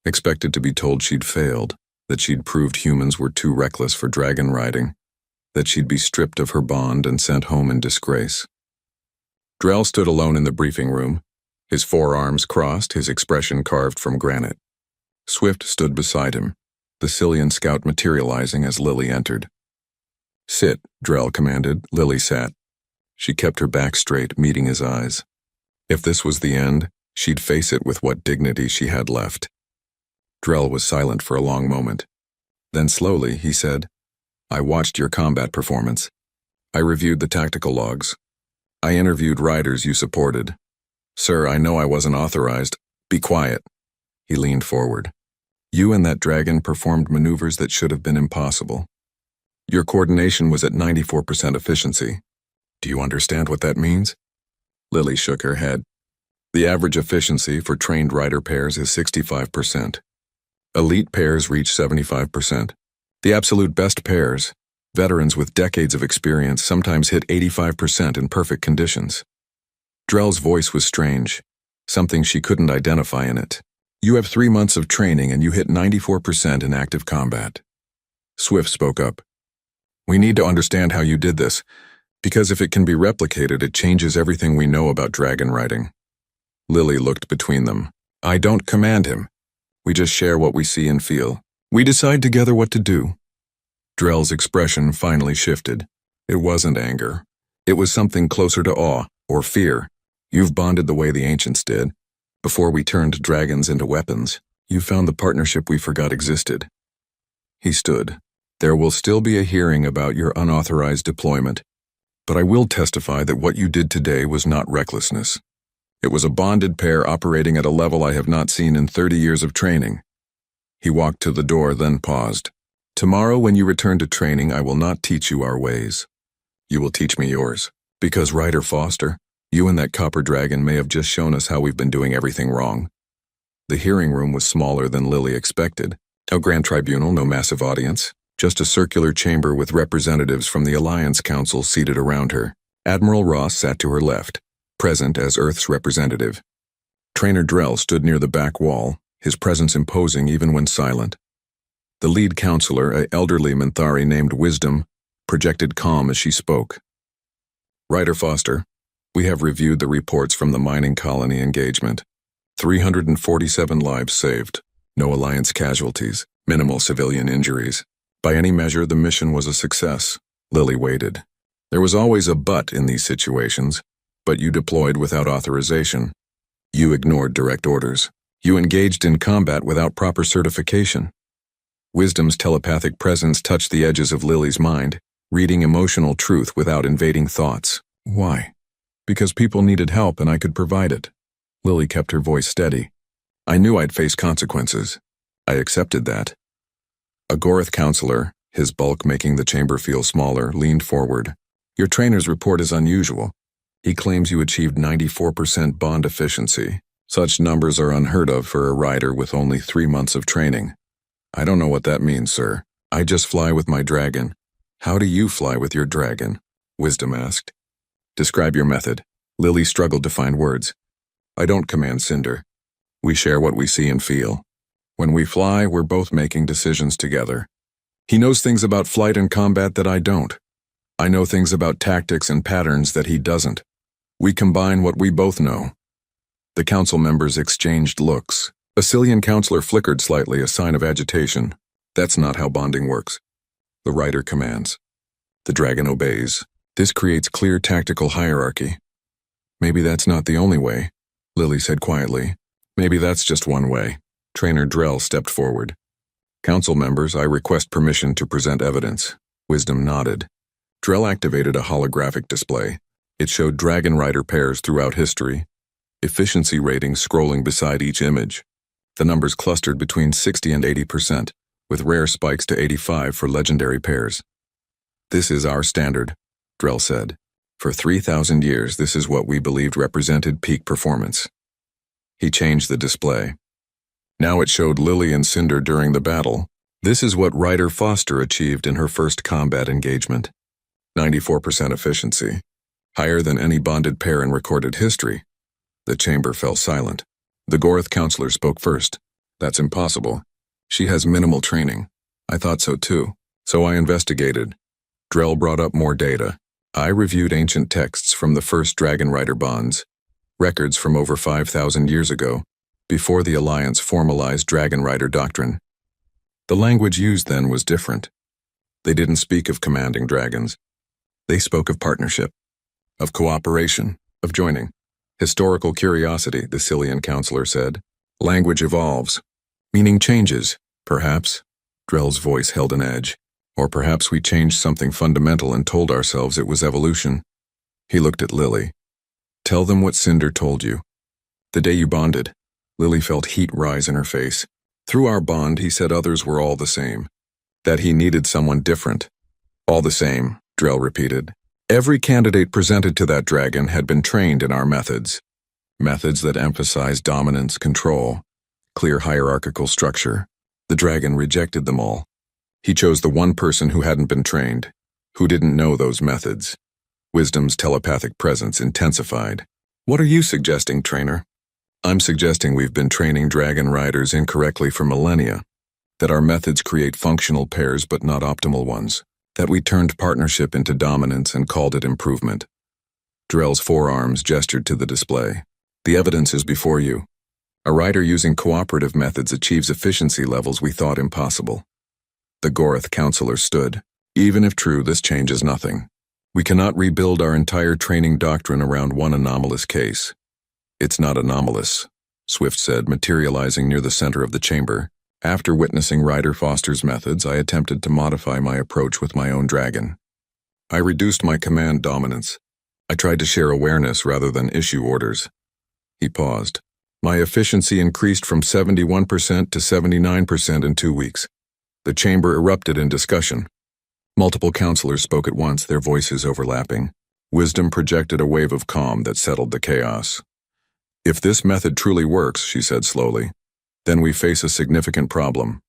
Expected to be told she'd failed, that she'd proved humans were too reckless for dragon riding, that she'd be stripped of her bond and sent home in disgrace. Drell stood alone in the briefing room, his forearms crossed, his expression carved from granite. Swift stood beside him, the Cillian scout materializing as Lily entered. "Sit," Drell commanded. Lily sat. She kept her back straight, meeting his eyes. If this was the end, she'd face it with what dignity she had left. Drell was silent for a long moment. Then slowly, he said, "I watched your combat performance. I reviewed the tactical logs. I interviewed riders you supported. Sir, I know I wasn't authorized." "Be quiet." He leaned forward. "You and that dragon performed maneuvers that should have been impossible. Your coordination was at 94% efficiency. Do you understand what that means?" Lily shook her head. "The average efficiency for trained rider pairs is 65%. Elite pairs reach 75%. The absolute best pairs, veterans with decades of experience, sometimes hit 85% in perfect conditions." Drell's voice was strange, something she couldn't identify in it. "You have 3 months of training and you hit 94% in active combat." Swift spoke up. "We need to understand how you did this, because if it can be replicated, it changes everything we know about dragon riding." Lily looked between them. "I don't command him. We just share what we see and feel. We decide together what to do." Drell's expression finally shifted. It wasn't anger. It was something closer to awe, or fear. "You've bonded the way the ancients did. Before we turned dragons into weapons, you found the partnership we forgot existed." He stood. "There will still be a hearing about your unauthorized deployment, but I will testify that what you did today was not recklessness. It was a bonded pair operating at a level I have not seen in 30 years of training." He walked to the door, then paused. "Tomorrow when you return to training, I will not teach you our ways. You will teach me yours. Because, Ryder Foster, you and that copper dragon may have just shown us how we've been doing everything wrong." The hearing room was smaller than Lily expected. No grand tribunal, no massive audience. Just a circular chamber with representatives from the Alliance Council seated around her. Admiral Ross sat to her left, present as Earth's representative. Trainer Drell stood near the back wall, his presence imposing even when silent. The lead counselor, an elderly Minthari named Wisdom, projected calm as she spoke. "Ryder Foster, we have reviewed the reports from the mining colony engagement. 347 lives saved, no Alliance casualties, minimal civilian injuries. By any measure, the mission was a success." Lily waited. "There was always a but in these situations, but you deployed without authorization. You ignored direct orders. You engaged in combat without proper certification." Wisdom's telepathic presence touched the edges of Lily's mind, reading emotional truth without invading thoughts. "Why?" "Because people needed help and I could provide it." Lily kept her voice steady. "I knew I'd face consequences. I accepted that." A Gorath counselor, his bulk making the chamber feel smaller, leaned forward. "Your trainer's report is unusual. He claims you achieved 94% bond efficiency. Such numbers are unheard of for a rider with only 3 months of training." "I don't know what that means, sir. I just fly with my dragon." "How do you fly with your dragon?" Wisdom asked. "Describe your method." Lily struggled to find words. "I don't command Cinder. We share what we see and feel. When we fly, we're both making decisions together. He knows things about flight and combat that I don't. I know things about tactics and patterns that he doesn't. We combine what we both know." The council members exchanged looks. A Cillian counselor flickered slightly, a sign of agitation. "That's not how bonding works." The rider commands. The dragon obeys. This creates clear tactical hierarchy. "Maybe that's not the only way," Lily said quietly. "Maybe that's just one way." Trainer Drell stepped forward. "Council members, I request permission to present evidence." Wisdom nodded. Drell activated a holographic display. It showed dragon rider pairs throughout history, efficiency ratings scrolling beside each image. The numbers clustered between 60 and 80%, with rare spikes to 85 for legendary pairs. "This is our standard," Drell said. "For 3,000 years, this is what we believed represented peak performance." He changed the display. Now it showed Lily and Cinder during the battle. This is what Ryder Foster achieved in her first combat engagement. 94% efficiency, higher than any bonded pair in recorded history. The chamber fell silent. The Gorth counselor spoke first. "That's impossible. She has minimal training." "I thought so too. So I investigated." Drell brought up more data. "I reviewed ancient texts from the first Dragon Rider bonds, records from over 5,000 years ago, before the Alliance formalized Dragon Rider doctrine. The language used then was different. They didn't speak of commanding dragons. They spoke of partnership, of cooperation, of joining. Historical curiosity, the Cillian counselor said. Language evolves. Meaning changes, perhaps." Drell's voice held an edge. "Or perhaps we changed something fundamental and told ourselves it was evolution." He looked at Lily. "Tell them what Cinder told you. The day you bonded." Lily felt heat rise in her face. "Through our bond, he said others were all the same. That he needed someone different." "All the same," Drell repeated. "Every candidate presented to that dragon had been trained in our methods. Methods that emphasize dominance, control, clear hierarchical structure. The dragon rejected them all. He chose the one person who hadn't been trained, who didn't know those methods." Wisdom's telepathic presence intensified. "What are you suggesting, trainer?" "I'm suggesting we've been training dragon riders incorrectly for millennia. That our methods create functional pairs but not optimal ones. That we turned partnership into dominance and called it improvement." Drell's forearms gestured to the display. "The evidence is before you. A rider using cooperative methods achieves efficiency levels we thought impossible." The Gorth counselor stood. "Even if true, this changes nothing. We cannot rebuild our entire training doctrine around one anomalous case." "It's not anomalous," Swift said, materializing near the center of the chamber. "After witnessing Ryder Foster's methods, I attempted to modify my approach with my own dragon. I reduced my command dominance. I tried to share awareness rather than issue orders." He paused. "My efficiency increased from 71% to 79% in 2 weeks." The chamber erupted in discussion. Multiple counselors spoke at once, their voices overlapping. Wisdom projected a wave of calm that settled the chaos. "If this method truly works," she said slowly, "then we face a significant problem.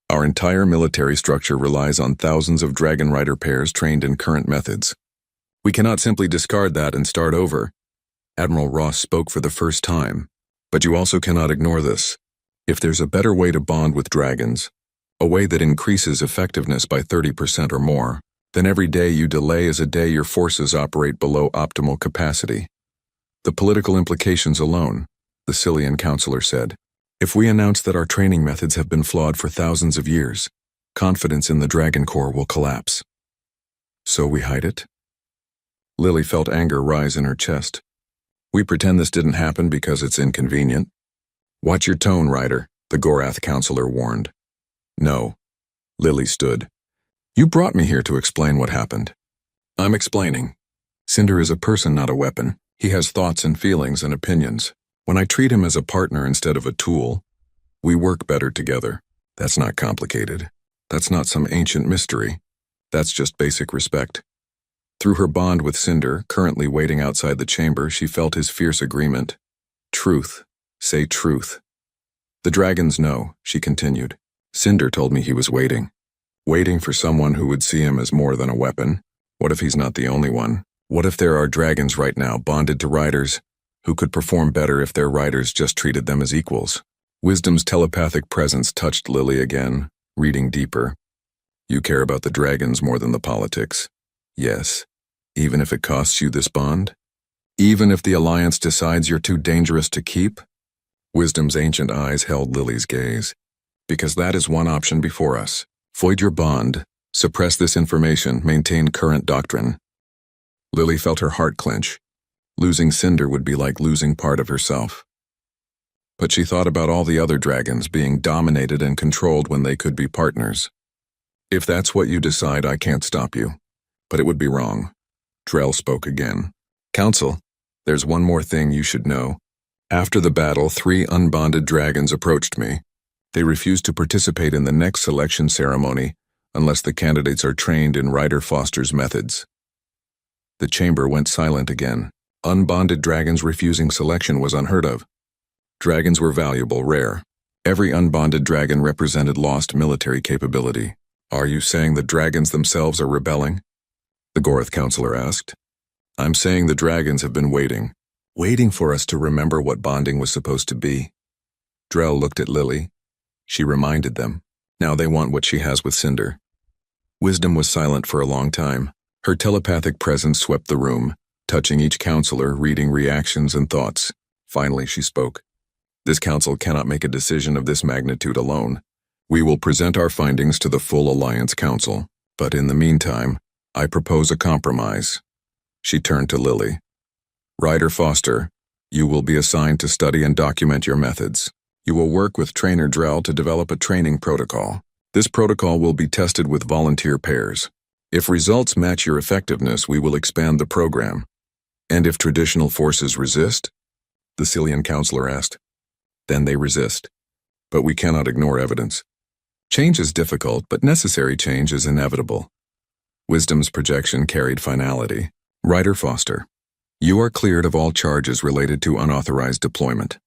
Our entire military structure relies on thousands of dragon rider pairs trained in current methods. We cannot simply discard that and start over." Admiral Ross spoke for the first time. "But you also cannot ignore this. If there's a better way to bond with dragons, a way that increases effectiveness by 30% or more, then every day you delay is a day your forces operate below optimal capacity. The political implications alone," the Cillian counselor said. "If we announce that our training methods have been flawed for thousands of years, confidence in the Dragon Corps will collapse." "So we hide it?" Lily felt anger rise in her chest. "We pretend this didn't happen because it's inconvenient." "Watch your tone, Ryder," the Gorath counselor warned. "No." Lily stood. "You brought me here to explain what happened." "I'm explaining. Cinder is a person, not a weapon. He has thoughts and feelings and opinions. When I treat him as a partner instead of a tool, we work better together. That's not complicated. That's not some ancient mystery. That's just basic respect." Through her bond with Cinder, currently waiting outside the chamber, she felt his fierce agreement. "Truth. Say truth." "The dragons know," she continued. "Cinder told me he was waiting. Waiting for someone who would see him as more than a weapon. What if he's not the only one? What if there are dragons right now bonded to riders who could perform better if their riders just treated them as equals?" Wisdom's telepathic presence touched Lily again, reading deeper. "You care about the dragons more than the politics. Yes, even if it costs you this bond? Even if the Alliance decides you're too dangerous to keep? Wisdom's ancient eyes held Lily's gaze. Because that is one option before us. Void your bond, suppress this information, maintain current doctrine. Lily felt her heart clench. Losing Cinder would be like losing part of herself. But she thought about all the other dragons being dominated and controlled when they could be partners. If that's what you decide, I can't stop you. But it would be wrong. Drell spoke again. Council, there's one more thing you should know. After the battle, 3 unbonded dragons approached me. They refused to participate in the next selection ceremony unless the candidates are trained in Ryder Foster's methods. The chamber went silent again. Unbonded dragons refusing selection was unheard of. Dragons were valuable, rare. Every unbonded dragon represented lost military capability. Are you saying the dragons themselves are rebelling? The Goroth counselor asked. I'm saying the dragons have been waiting for us to remember what bonding was supposed to be. Drell looked at Lily. She reminded them. Now they want what she has with Cinder. Wisdom was silent for a long time. Her telepathic presence swept the room, touching each counselor, reading reactions and thoughts. Finally, she spoke. This council cannot make a decision of this magnitude alone. We will present our findings to the full Alliance Council, but in the meantime, I propose a compromise. She turned to Lily. Ryder Foster, you will be assigned to study and document your methods. You will work with Trainer Drell to develop a training protocol. This protocol will be tested with volunteer pairs. If results match your effectiveness, we will expand the program. And if traditional forces resist? The Cillian counselor asked. Then they resist. But we cannot ignore evidence. Change is difficult, but necessary change is inevitable. Wisdom's projection carried finality. Ryder Foster, you are cleared of all charges related to unauthorized deployment.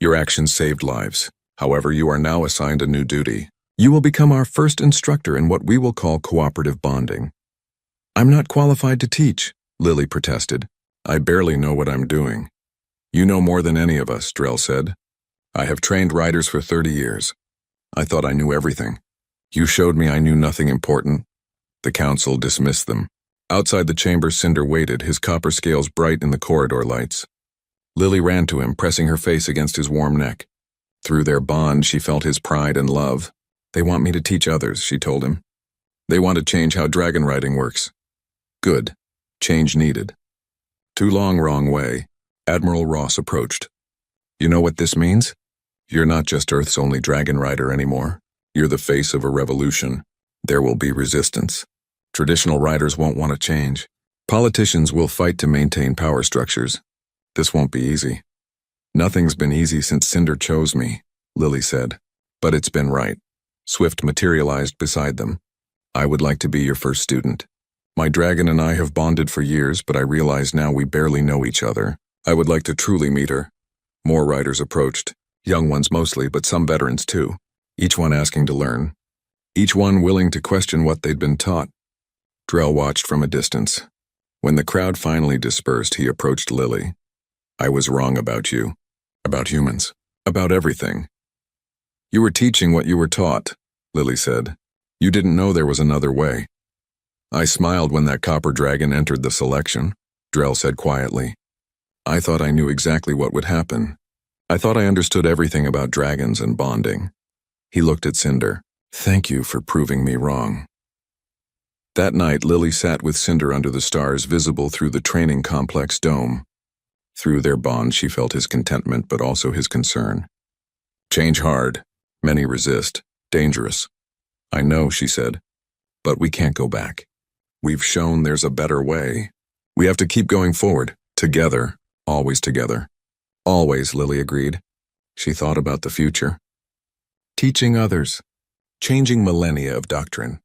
Your actions saved lives. However, you are now assigned a new duty. You will become our first instructor in what we will call cooperative bonding. I'm not qualified to teach, Lily protested. I barely know what I'm doing. You know more than any of us, Drell said. I have trained riders for 30 years. I thought I knew everything. You showed me I knew nothing important. The council dismissed them. Outside the chamber, Cinder waited, his copper scales bright in the corridor lights. Lily ran to him, pressing her face against his warm neck. Through their bond, she felt his pride and love. They want me to teach others, she told him. They want to change how dragon riding works. Good. Change needed. Too long, wrong way. Admiral Ross approached. You know what this means? You're not just Earth's only dragon rider anymore. You're the face of a revolution. There will be resistance. Traditional riders won't want to change. Politicians will fight to maintain power structures. This won't be easy. Nothing's been easy since Cinder chose me, Lily said. But it's been right. Swift materialized beside them. I would like to be your first student. My dragon and I have bonded for years, but I realize now we barely know each other. I would like to truly meet her. More riders approached. Young ones mostly, but some veterans too. Each one asking to learn. Each one willing to question what they'd been taught. Drell watched from a distance. When the crowd finally dispersed, he approached Lily. I was wrong about you. About humans. About everything. You were teaching what you were taught, Lily said. You didn't know there was another way. I smiled when that copper dragon entered the selection, Drell said quietly. I thought I knew exactly what would happen. I thought I understood everything about dragons and bonding. He looked at Cinder. Thank you for proving me wrong. That night, Lily sat with Cinder under the stars visible through the training complex dome. Through their bond, she felt his contentment, but also his concern. Change hard. Many resist. Dangerous. I know, she said. But we can't go back. We've shown there's a better way. We have to keep going forward. Together. Always together. Always, Lily agreed. She thought about the future. Teaching others. Changing millennia of doctrine.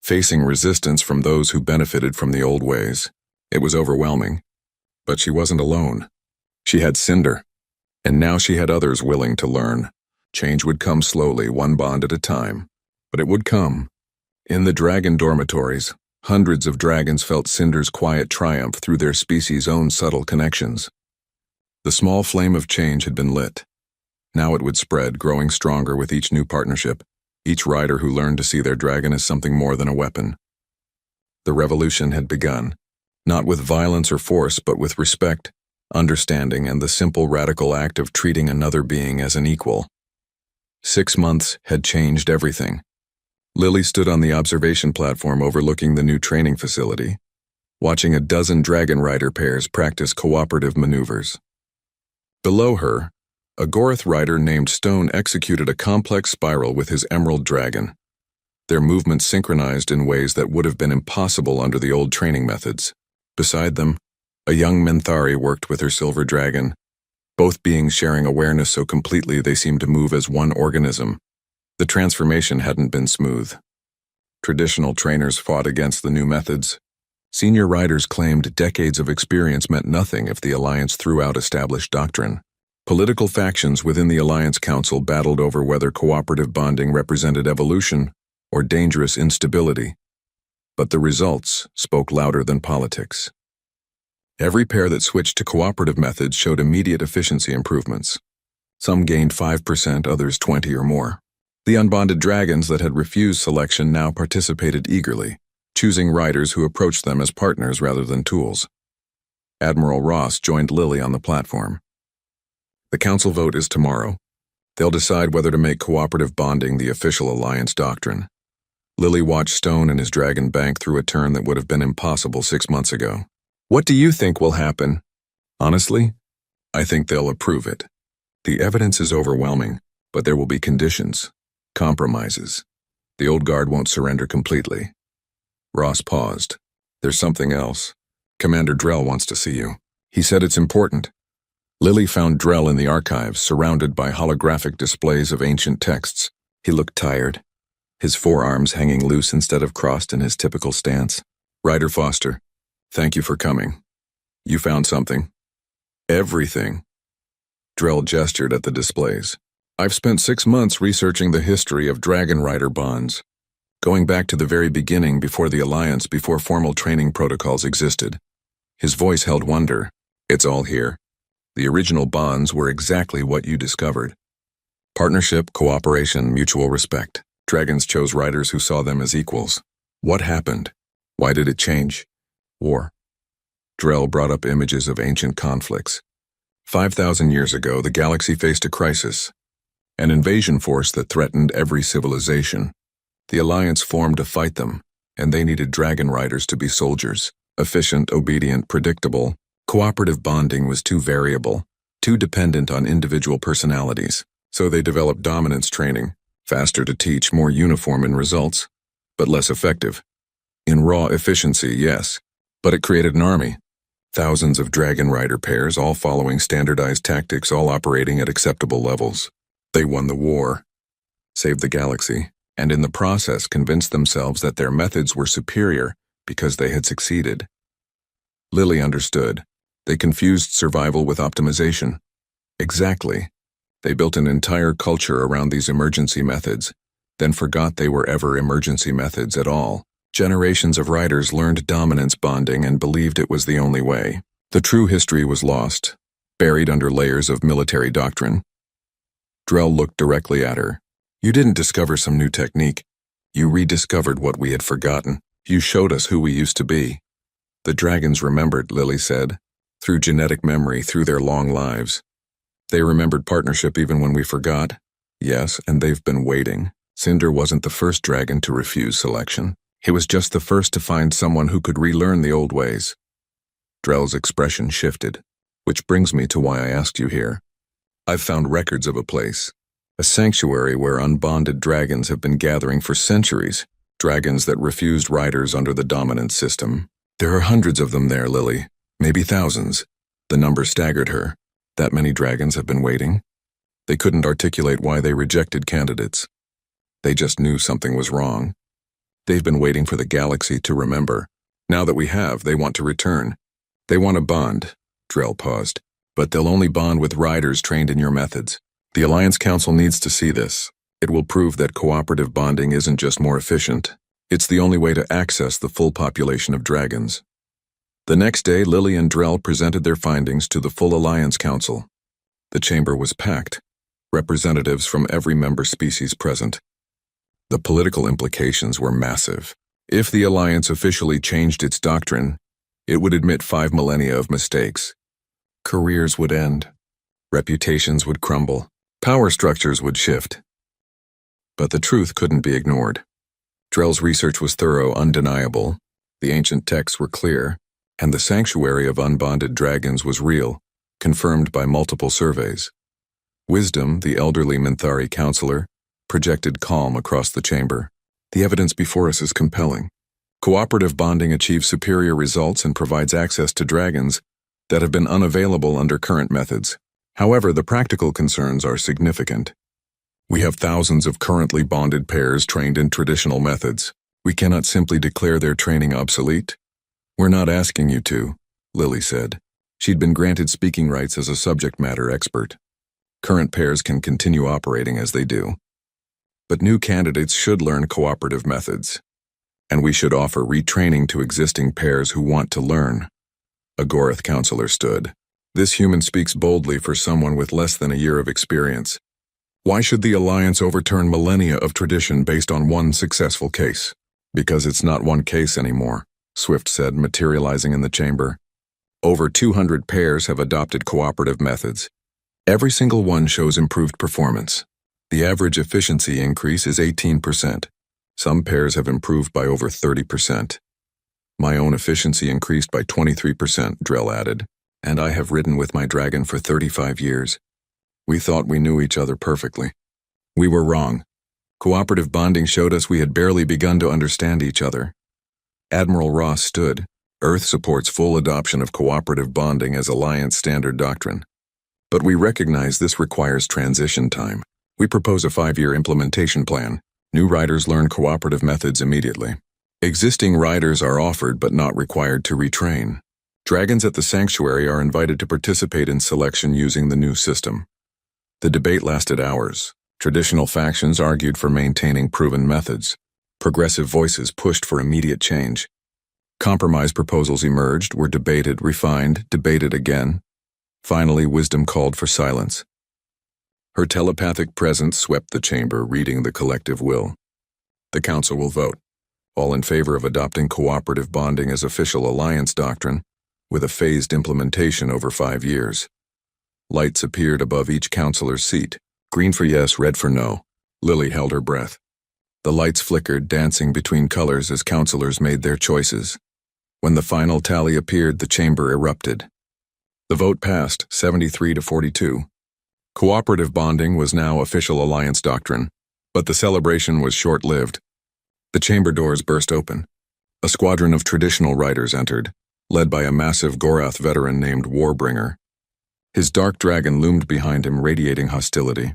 Facing resistance from those who benefited from the old ways. It was overwhelming. But she wasn't alone. She had Cinder. And now she had others willing to learn. Change would come slowly, one bond at a time. But it would come. In the dragon dormitories, hundreds of dragons felt Cinder's quiet triumph through their species' own subtle connections. The small flame of change had been lit. Now it would spread, growing stronger with each new partnership, each rider who learned to see their dragon as something more than a weapon. The revolution had begun, not with violence or force, but with respect, understanding, and the simple radical act of treating another being as an equal. 6 months had changed everything. Lily stood on the observation platform overlooking the new training facility, watching a dozen dragon rider pairs practice cooperative maneuvers. Below her, a Goroth rider named Stone executed a complex spiral with his emerald dragon, their movements synchronized in ways that would have been impossible under the old training methods. Beside them, a young Menthari worked with her silver dragon, both beings sharing awareness so completely they seemed to move as one organism. The transformation hadn't been smooth. Traditional trainers fought against the new methods. Senior riders claimed decades of experience meant nothing if the Alliance threw out established doctrine. Political factions within the Alliance Council battled over whether cooperative bonding represented evolution or dangerous instability. But the results spoke louder than politics. Every pair that switched to cooperative methods showed immediate efficiency improvements. Some gained 5%, others 20 or more. The unbonded dragons that had refused selection now participated eagerly, choosing riders who approached them as partners rather than tools. Admiral Ross joined Lily on the platform. The council vote is tomorrow. They'll decide whether to make cooperative bonding the official Alliance doctrine. Lily watched Stone and his dragon bank through a turn that would have been impossible 6 months ago. What do you think will happen? Honestly, I think they'll approve it. The evidence is overwhelming, but there will be conditions, compromises. The old guard won't surrender completely. Ross paused. There's something else. Commander Drell wants to see you. He said it's important. Lily found Drell in the archives, surrounded by holographic displays of ancient texts. He looked tired, his forearms hanging loose instead of crossed in his typical stance. Ryder Foster, thank you for coming. You found something. Everything. Drell gestured at the displays. I've spent 6 months researching the history of Dragon Rider bonds, going back to the very beginning before the Alliance, before formal training protocols existed. His voice held wonder. It's all here. The original bonds were exactly what you discovered. Partnership, cooperation, mutual respect. Dragons chose riders who saw them as equals. What happened? Why did it change? War. Drell brought up images of ancient conflicts. 5,000 years ago, the galaxy faced a crisis, an invasion force that threatened every civilization. The Alliance formed to fight them, and they needed dragon riders to be soldiers, efficient, obedient, predictable. Cooperative bonding was too variable, too dependent on individual personalities, so they developed dominance training, faster to teach, more uniform in results, but less effective. In raw efficiency, yes, but it created an army. Thousands of dragon rider pairs, all following standardized tactics, all operating at acceptable levels. They won the war, saved the galaxy, and in the process convinced themselves that their methods were superior because they had succeeded. Lily understood. They confused survival with optimization. Exactly. They built an entire culture around these emergency methods, then forgot they were ever emergency methods at all. Generations of riders learned dominance bonding and believed it was the only way. The true history was lost, buried under layers of military doctrine. Drell looked directly at her. You didn't discover some new technique. You rediscovered what we had forgotten. You showed us who we used to be. The dragons remembered, Lily said, through genetic memory, through their long lives. They remembered partnership even when we forgot. Yes, and they've been waiting. Cinder wasn't the first dragon to refuse selection. He was just the first to find someone who could relearn the old ways. Drell's expression shifted, which brings me to why I asked you here. I've found records of a place, a sanctuary where unbonded dragons have been gathering for centuries, dragons that refused riders under the dominant system. There are hundreds of them there, Lily, maybe thousands. The number staggered her. That many dragons have been waiting? They couldn't articulate why they rejected candidates. They just knew something was wrong. They've been waiting for the galaxy to remember. Now that we have, they want to return. They want to bond. Drell paused. But they'll only bond with riders trained in your methods. The Alliance Council needs to see this. It will prove that cooperative bonding isn't just more efficient. It's the only way to access the full population of dragons. The next day, Lily and Drell presented their findings to the full Alliance Council. The chamber was packed, representatives from every member species present. The political implications were massive. If the Alliance officially changed its doctrine, it would admit 5 millennia of mistakes. Careers would end. Reputations would crumble. Power structures would shift. But the truth couldn't be ignored. Drell's research was thorough, undeniable. The ancient texts were clear, and the sanctuary of unbonded dragons was real, confirmed by multiple surveys. Wisdom, the elderly Minthari counselor, projected calm across the chamber. The evidence before us is compelling. Cooperative bonding achieves superior results and provides access to dragons that have been unavailable under current methods. However, the practical concerns are significant. We have thousands of currently bonded pairs trained in traditional methods. We cannot simply declare their training obsolete. We're not asking you to, Lily said. She'd been granted speaking rights as a subject matter expert. Current pairs can continue operating as they do. But new candidates should learn cooperative methods. And we should offer retraining to existing pairs who want to learn. A Gorath counselor stood. This human speaks boldly for someone with less than a year of experience. Why should the Alliance overturn millennia of tradition based on one successful case? Because it's not one case anymore, Swift said, materializing in the chamber. Over 200 pairs have adopted cooperative methods. Every single one shows improved performance. The average efficiency increase is 18%. Some pairs have improved by over 30%. My own efficiency increased by 23%, Drell added, and I have ridden with my dragon for 35 years. We thought we knew each other perfectly. We were wrong. Cooperative bonding showed us we had barely begun to understand each other. Admiral Ross stood. Earth supports full adoption of cooperative bonding as Alliance standard doctrine. But we recognize this requires transition time. We propose a 5-year implementation plan. New riders learn cooperative methods immediately. Existing riders are offered but not required to retrain. Dragons at the sanctuary are invited to participate in selection using the new system. The debate lasted hours. Traditional factions argued for maintaining proven methods. Progressive voices pushed for immediate change. Compromise proposals emerged, were debated, refined, debated again. Finally, wisdom called for silence. Her telepathic presence swept the chamber, reading the collective will. The council will vote, all in favor of adopting cooperative bonding as official Alliance doctrine, with a phased implementation over 5 years. Lights appeared above each counselor's seat. Green for yes, red for no. Lily held her breath. The lights flickered, dancing between colors as counselors made their choices. When the final tally appeared, the chamber erupted. The vote passed, 73-42. Cooperative bonding was now official Alliance doctrine, but the celebration was short-lived. The chamber doors burst open. A squadron of traditional riders entered, led by a massive Gorath veteran named Warbringer. His dark dragon loomed behind him, radiating hostility.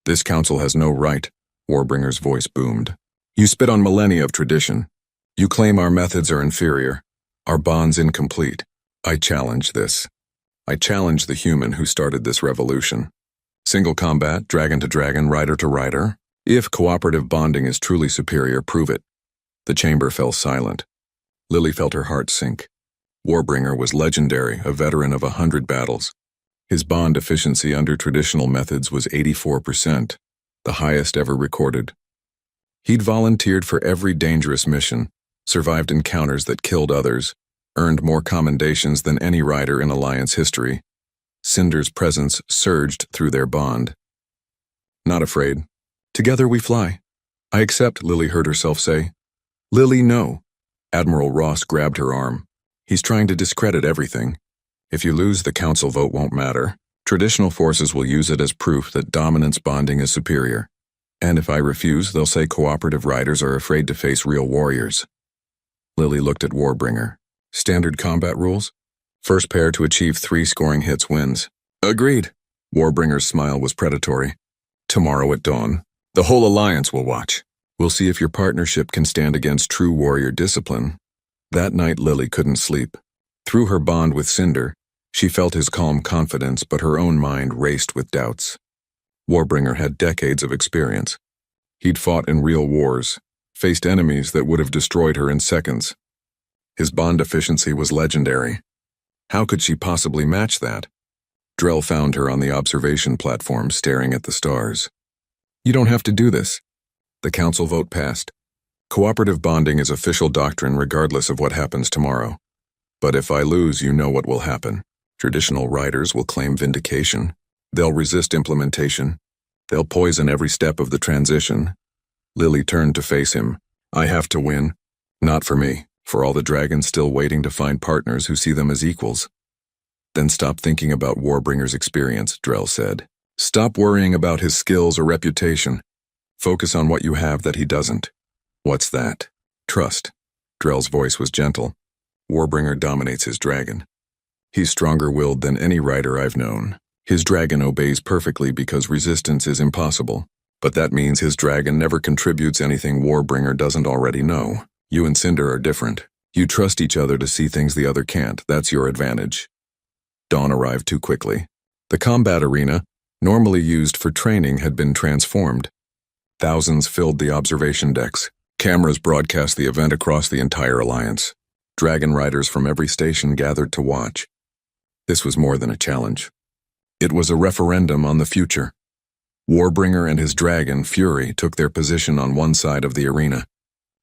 This council has no right, Warbringer's voice boomed. You spit on millennia of tradition. You claim our methods are inferior, our bonds incomplete. I challenge this. I challenge the human who started this revolution. Single combat, dragon to dragon, rider to rider. If cooperative bonding is truly superior, prove it. The chamber fell silent. Lily felt her heart sink. Warbringer was legendary, a veteran of 100 battles. His bond efficiency under traditional methods was 84%, the highest ever recorded. He'd volunteered for every dangerous mission, survived encounters that killed others, earned more commendations than any rider in Alliance history. Cinder's presence surged through their bond. Not afraid. Together we fly. I accept, Lily heard herself say. Lily, no. Admiral Ross grabbed her arm. He's trying to discredit everything. If you lose, the council vote won't matter. Traditional forces will use it as proof that dominance bonding is superior. And if I refuse, they'll say cooperative riders are afraid to face real warriors. Lily looked at Warbringer. Standard combat rules? First pair to achieve 3 scoring hits wins. Agreed. Warbringer's smile was predatory. Tomorrow at dawn, the whole Alliance will watch. We'll see if your partnership can stand against true warrior discipline. That night, Lily couldn't sleep. Through her bond with Cinder, she felt his calm confidence, but her own mind raced with doubts. Warbringer had decades of experience. He'd fought in real wars, faced enemies that would have destroyed her in seconds. His bond efficiency was legendary. How could she possibly match that? Drell found her on the observation platform, staring at the stars. You don't have to do this. The council vote passed. Cooperative bonding is official doctrine regardless of what happens tomorrow. But if I lose, you know what will happen. Traditional riders will claim vindication. They'll resist implementation. They'll poison every step of the transition. Lily turned to face him. I have to win. Not for me, for all the dragons still waiting to find partners who see them as equals. Then stop thinking about Warbringer's experience, Drell said. Stop worrying about his skills or reputation. Focus on what you have that he doesn't. What's that? Trust. Drell's voice was gentle. Warbringer dominates his dragon. He's stronger-willed than any rider I've known. His dragon obeys perfectly because resistance is impossible. But that means his dragon never contributes anything Warbringer doesn't already know. You and Cinder are different. You trust each other to see things the other can't. That's your advantage. Dawn arrived too quickly. The combat arena, normally used for training, had been transformed. Thousands filled the observation decks. Cameras broadcast the event across the entire alliance. Dragon riders from every station gathered to watch. This was more than a challenge. It was a referendum on the future. Warbringer and his dragon, Fury, took their position on one side of the arena.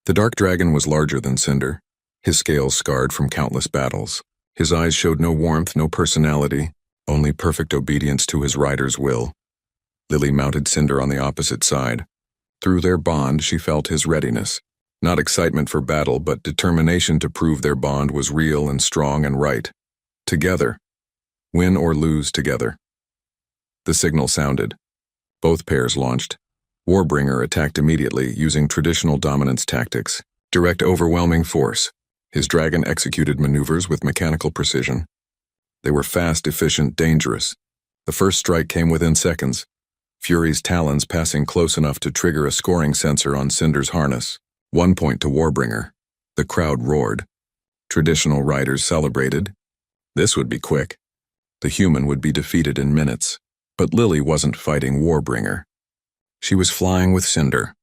The dark dragon was larger than Cinder, his scales scarred from countless battles. His eyes showed no warmth, no personality, only perfect obedience to his rider's will. Lily mounted Cinder on the opposite side. Through their bond, she felt his readiness. Not excitement for battle, but determination to prove their bond was real and strong and right. Together. Win or lose together. The signal sounded. Both pairs launched. Warbringer attacked immediately, using traditional dominance tactics. Direct overwhelming force. His dragon executed maneuvers with mechanical precision. They were fast, efficient, dangerous. The first strike came within seconds. Fury's talons passing close enough to trigger a scoring sensor on Cinder's harness. 1 point to Warbringer. The crowd roared. Traditional riders celebrated. This would be quick. The human would be defeated in minutes. But Lily wasn't fighting Warbringer. She was flying with Cinder.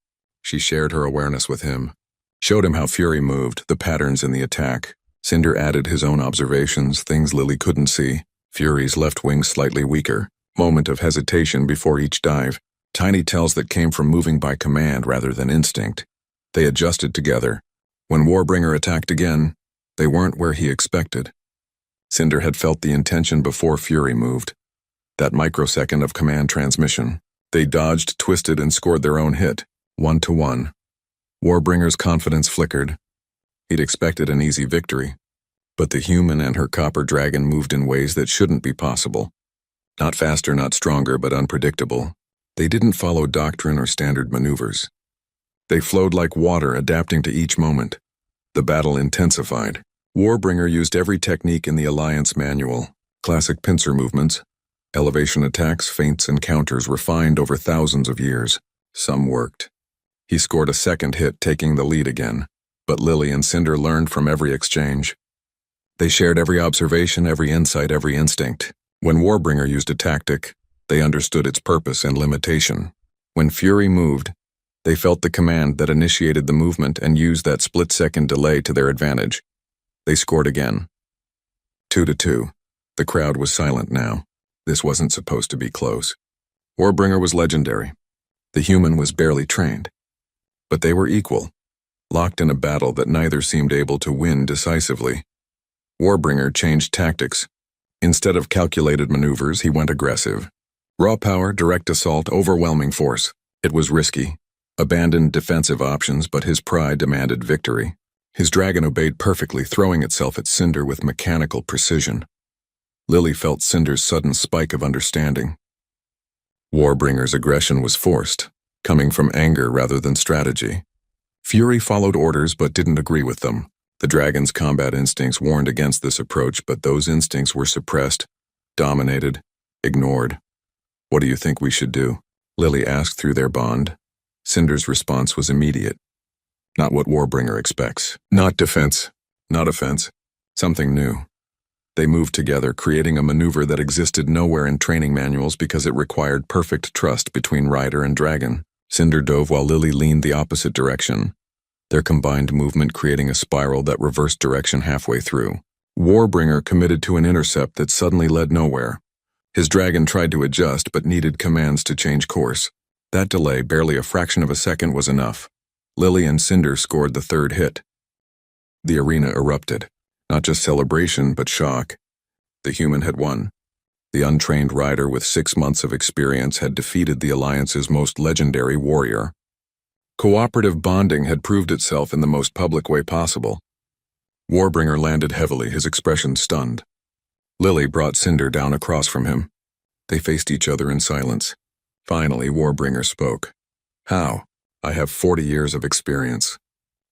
She shared her awareness with him. Showed him how Fury moved, the patterns in the attack. Cinder added his own observations, things Lily couldn't see. Fury's left wing slightly weaker. Moment of hesitation before each dive. Tiny tells that came from moving by command rather than instinct. They adjusted together. When Warbringer attacked again, they weren't where he expected. Cinder had felt the intention before Fury moved. That microsecond of command transmission. They dodged, twisted, and scored their own hit, 1-1. Warbringer's confidence flickered. He'd expected an easy victory. But the human and her copper dragon moved in ways that shouldn't be possible. Not faster, not stronger, but unpredictable. They didn't follow doctrine or standard maneuvers. They flowed like water, adapting to each moment. The battle intensified. Warbringer used every technique in the Alliance manual. Classic pincer movements, elevation attacks, feints, and counters refined over thousands of years. Some worked. He scored a second hit, taking the lead again. But Lily and Cinder learned from every exchange. They shared every observation, every insight, every instinct. When Warbringer used a tactic, they understood its purpose and limitation. When Fury moved, they felt the command that initiated the movement and used that split-second delay to their advantage. They scored again. 2-2. The crowd was silent now. This wasn't supposed to be close. Warbringer was legendary. The human was barely trained. But they were equal, locked in a battle that neither seemed able to win decisively. Warbringer changed tactics. Instead of calculated maneuvers, he went aggressive. Raw power, direct assault, overwhelming force. It was risky. Abandoned defensive options, but his pride demanded victory. His dragon obeyed perfectly, throwing itself at Cinder with mechanical precision. Lily felt Cinder's sudden spike of understanding. Warbringer's aggression was forced, coming from anger rather than strategy. Fury followed orders but didn't agree with them. The dragon's combat instincts warned against this approach, but those instincts were suppressed, dominated, ignored. What do you think we should do? Lily asked through their bond. Cinder's response was immediate. Not what Warbringer expects. Not defense, not offense. Something new. They moved together, creating a maneuver that existed nowhere in training manuals because it required perfect trust between rider and dragon. Cinder dove while Lily leaned the opposite direction, their combined movement creating a spiral that reversed direction halfway through. Warbringer committed to an intercept that suddenly led nowhere. His dragon tried to adjust but needed commands to change course. That delay, barely a fraction of a second, was enough. Lily and Cinder scored the third hit. The arena erupted. Not just celebration, but shock. The human had won. The untrained rider with 6 months of experience had defeated the Alliance's most legendary warrior. Cooperative bonding had proved itself in the most public way possible. Warbringer landed heavily, his expression stunned. Lily brought Cinder down across from him. They faced each other in silence. Finally, Warbringer spoke. How? I have 40 years of experience.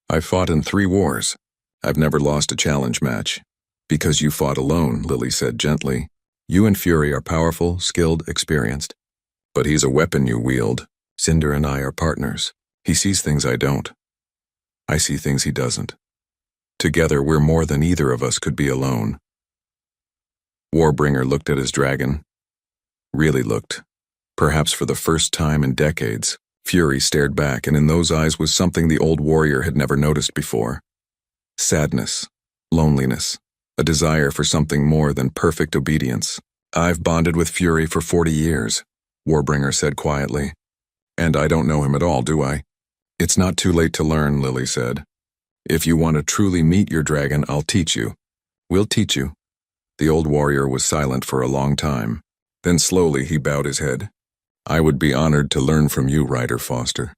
I've fought in 3 wars. I've never lost a challenge match. Because you fought alone, Lily said gently. You and Fury are powerful, skilled, experienced. But he's a weapon you wield. Cinder and I are partners. He sees things I don't. I see things he doesn't. Together, we're more than either of us could be alone. Warbringer looked at his dragon. Really looked. Perhaps for the first time in decades, Fury stared back, and in those eyes was something the old warrior had never noticed before. Sadness, loneliness, a desire for something more than perfect obedience. I've bonded with Fury for 40 years, Warbringer said quietly. And I don't know him at all, do I? It's not too late to learn, Lily said. If you want to truly meet your dragon, I'll teach you. We'll teach you. The old warrior was silent for a long time. Then slowly he bowed his head. I would be honored to learn from you, Ryder Foster.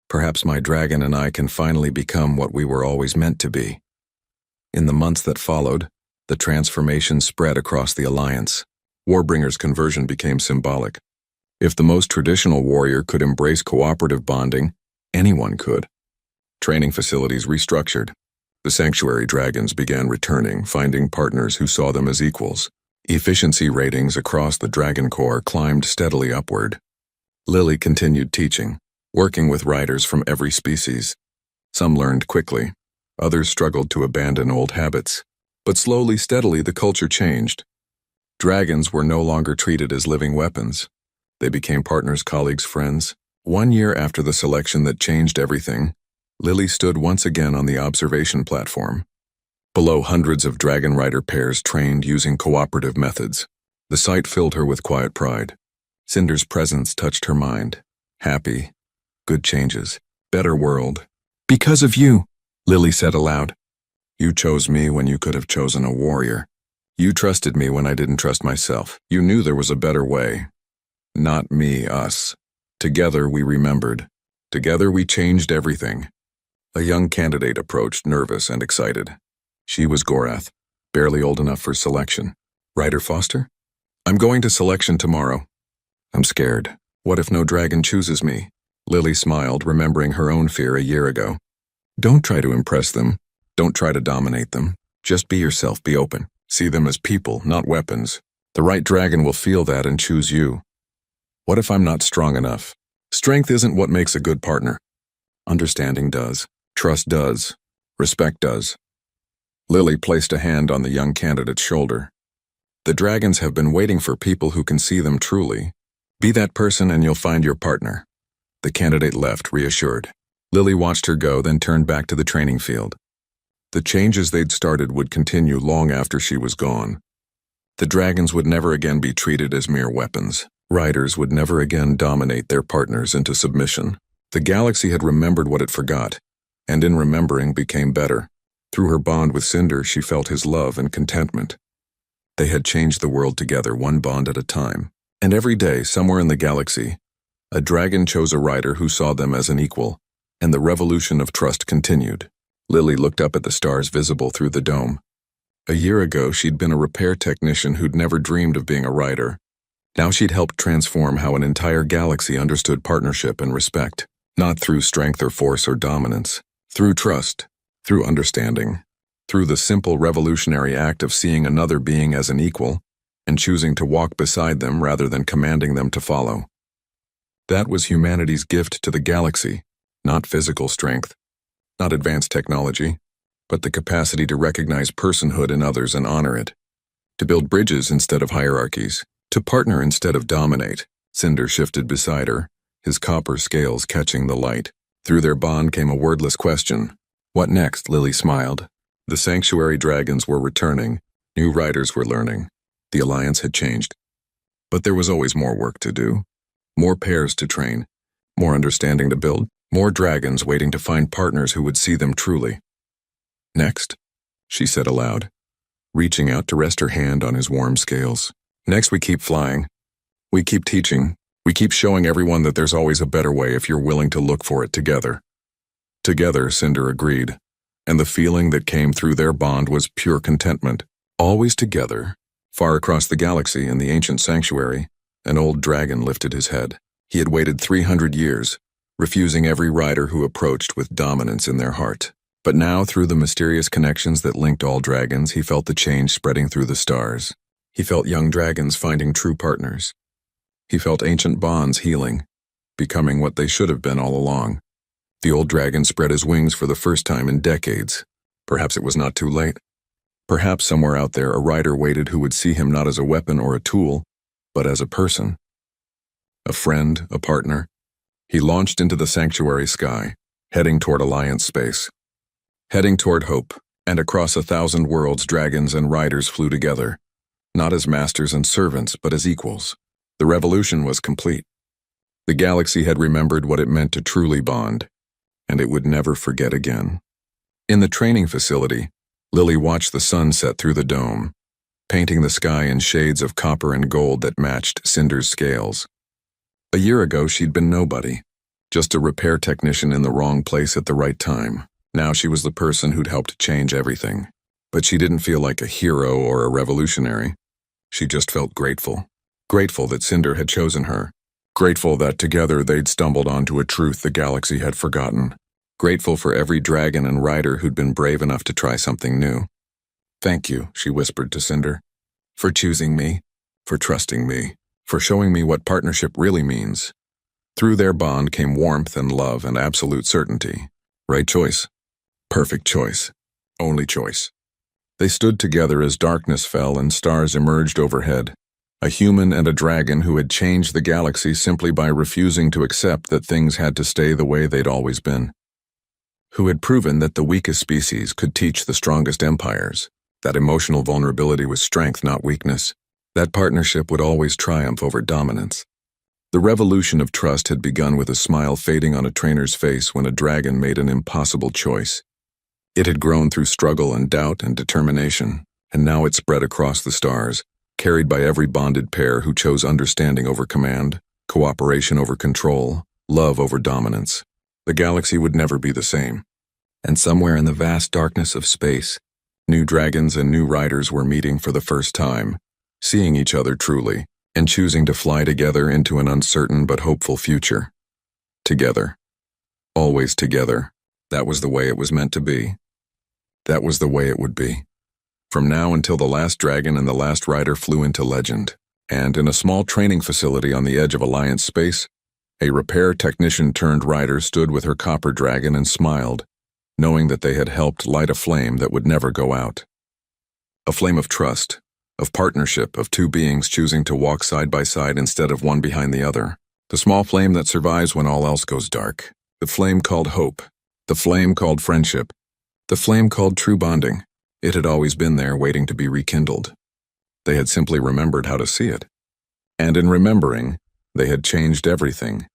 Perhaps my dragon and I can finally become what we were always meant to be. In the months that followed, the transformation spread across the Alliance. Warbringer's conversion became symbolic. If the most traditional warrior could embrace cooperative bonding, anyone could. Training facilities restructured. The sanctuary dragons began returning, finding partners who saw them as equals. Efficiency ratings across the Dragon Corps climbed steadily upward. Lily continued teaching, working with riders from every species. Some learned quickly. Others struggled to abandon old habits. But slowly, steadily, the culture changed. Dragons were no longer treated as living weapons. They became partners, colleagues, friends. 1 year after the selection that changed everything, Lily stood once again on the observation platform. Below, hundreds of dragon rider pairs trained using cooperative methods. The sight filled her with quiet pride. Cinder's presence touched her mind. Happy. Good changes. Better world. Because of you, Lily said aloud. You chose me when you could have chosen a warrior. You trusted me when I didn't trust myself. You knew there was a better way. Not me, us. Together we remembered. Together we changed everything. A young candidate approached, nervous and excited. She was Gorath, barely old enough for selection. Ryder Foster? I'm going to selection tomorrow. I'm scared. What if no dragon chooses me? Lily smiled, remembering her own fear a year ago. Don't try to impress them. Don't try to dominate them. Just be yourself, be open. See them as people, not weapons. The right dragon will feel that and choose you. What if I'm not strong enough? Strength isn't what makes a good partner. Understanding does. Trust does. Respect does. Lily placed a hand on the young candidate's shoulder. The dragons have been waiting for people who can see them truly. Be that person and you'll find your partner. The candidate left, reassured. Lily watched her go, then turned back to the training field. The changes they'd started would continue long after she was gone. The dragons would never again be treated as mere weapons. Riders would never again dominate their partners into submission. The galaxy had remembered what it forgot, and in remembering became better. Through her bond with Cinder, she felt his love and contentment. They had changed the world together, one bond at a time. And every day, somewhere in the galaxy, a dragon chose a rider who saw them as an equal, and the revolution of trust continued. Lily looked up at the stars visible through the dome. A year ago, she'd been a repair technician who'd never dreamed of being a rider. Now she'd helped transform how an entire galaxy understood partnership and respect, not through strength or force or dominance, through trust, through understanding, through the simple revolutionary act of seeing another being as an equal and choosing to walk beside them rather than commanding them to follow. That was humanity's gift to the galaxy, not physical strength, not advanced technology, but the capacity to recognize personhood in others and honor it, to build bridges instead of hierarchies, to partner instead of dominate. Cinder shifted beside her, his copper scales catching the light. Through their bond came a wordless question. What next? Lily smiled. The sanctuary dragons were returning. New riders were learning. The alliance had changed. But there was always more work to do. More pairs to train. More understanding to build. More dragons waiting to find partners who would see them truly. Next, she said aloud, reaching out to rest her hand on his warm scales. Next, we keep flying. We keep teaching. We keep showing everyone that there's always a better way if you're willing to look for it together. Together, Cinder agreed, and the feeling that came through their bond was pure contentment. Always together, far across the galaxy in the ancient sanctuary, an old dragon lifted his head. He had waited 300 years, refusing every rider who approached with dominance in their heart. But now, through the mysterious connections that linked all dragons, he felt the change spreading through the stars. He felt young dragons finding true partners. He felt ancient bonds healing, becoming what they should have been all along. The old dragon spread his wings for the first time in decades. Perhaps it was not too late. Perhaps somewhere out there a rider waited who would see him not as a weapon or a tool, but as a person. A friend, a partner. He launched into the sanctuary sky, heading toward Alliance space. Heading toward hope, and across 1,000 worlds dragons and riders flew together, not as masters and servants, but as equals. The revolution was complete. The galaxy had remembered what it meant to truly bond, and it would never forget again. In the training facility, Lily watched the sun set through the dome, painting the sky in shades of copper and gold that matched Cinder's scales. A year ago, she'd been nobody, just a repair technician in the wrong place at the right time. Now she was the person who'd helped change everything. But she didn't feel like a hero or a revolutionary. She just felt grateful. Grateful that Cinder had chosen her. Grateful that together they'd stumbled onto a truth the galaxy had forgotten. Grateful for every dragon and rider who'd been brave enough to try something new. "Thank you," she whispered to Cinder, "for choosing me, for trusting me, for showing me what partnership really means." Through their bond came warmth and love and absolute certainty. Right choice. Perfect choice. Only choice. They stood together as darkness fell and stars emerged overhead. A human and a dragon who had changed the galaxy simply by refusing to accept that things had to stay the way they'd always been. Who had proven that the weakest species could teach the strongest empires, that emotional vulnerability was strength, not weakness. That partnership would always triumph over dominance. The revolution of trust had begun with a smile fading on a trainer's face when a dragon made an impossible choice. It had grown through struggle and doubt and determination, and now it spread across the stars, carried by every bonded pair who chose understanding over command, cooperation over control, love over dominance. The galaxy would never be the same. And somewhere in the vast darkness of space, new dragons and new riders were meeting for the first time, seeing each other truly, and choosing to fly together into an uncertain but hopeful future. Together. Always together. That was the way it was meant to be. That was the way it would be. From now until the last dragon and the last rider flew into legend, and in a small training facility on the edge of Alliance space, a repair technician turned rider stood with her copper dragon and smiled, knowing that they had helped light a flame that would never go out. A flame of trust, of partnership, of two beings choosing to walk side by side instead of one behind the other. The small flame that survives when all else goes dark. The flame called hope. The flame called friendship. The flame called true bonding. It had always been there, waiting to be rekindled. They had simply remembered how to see it. And in remembering, they had changed everything.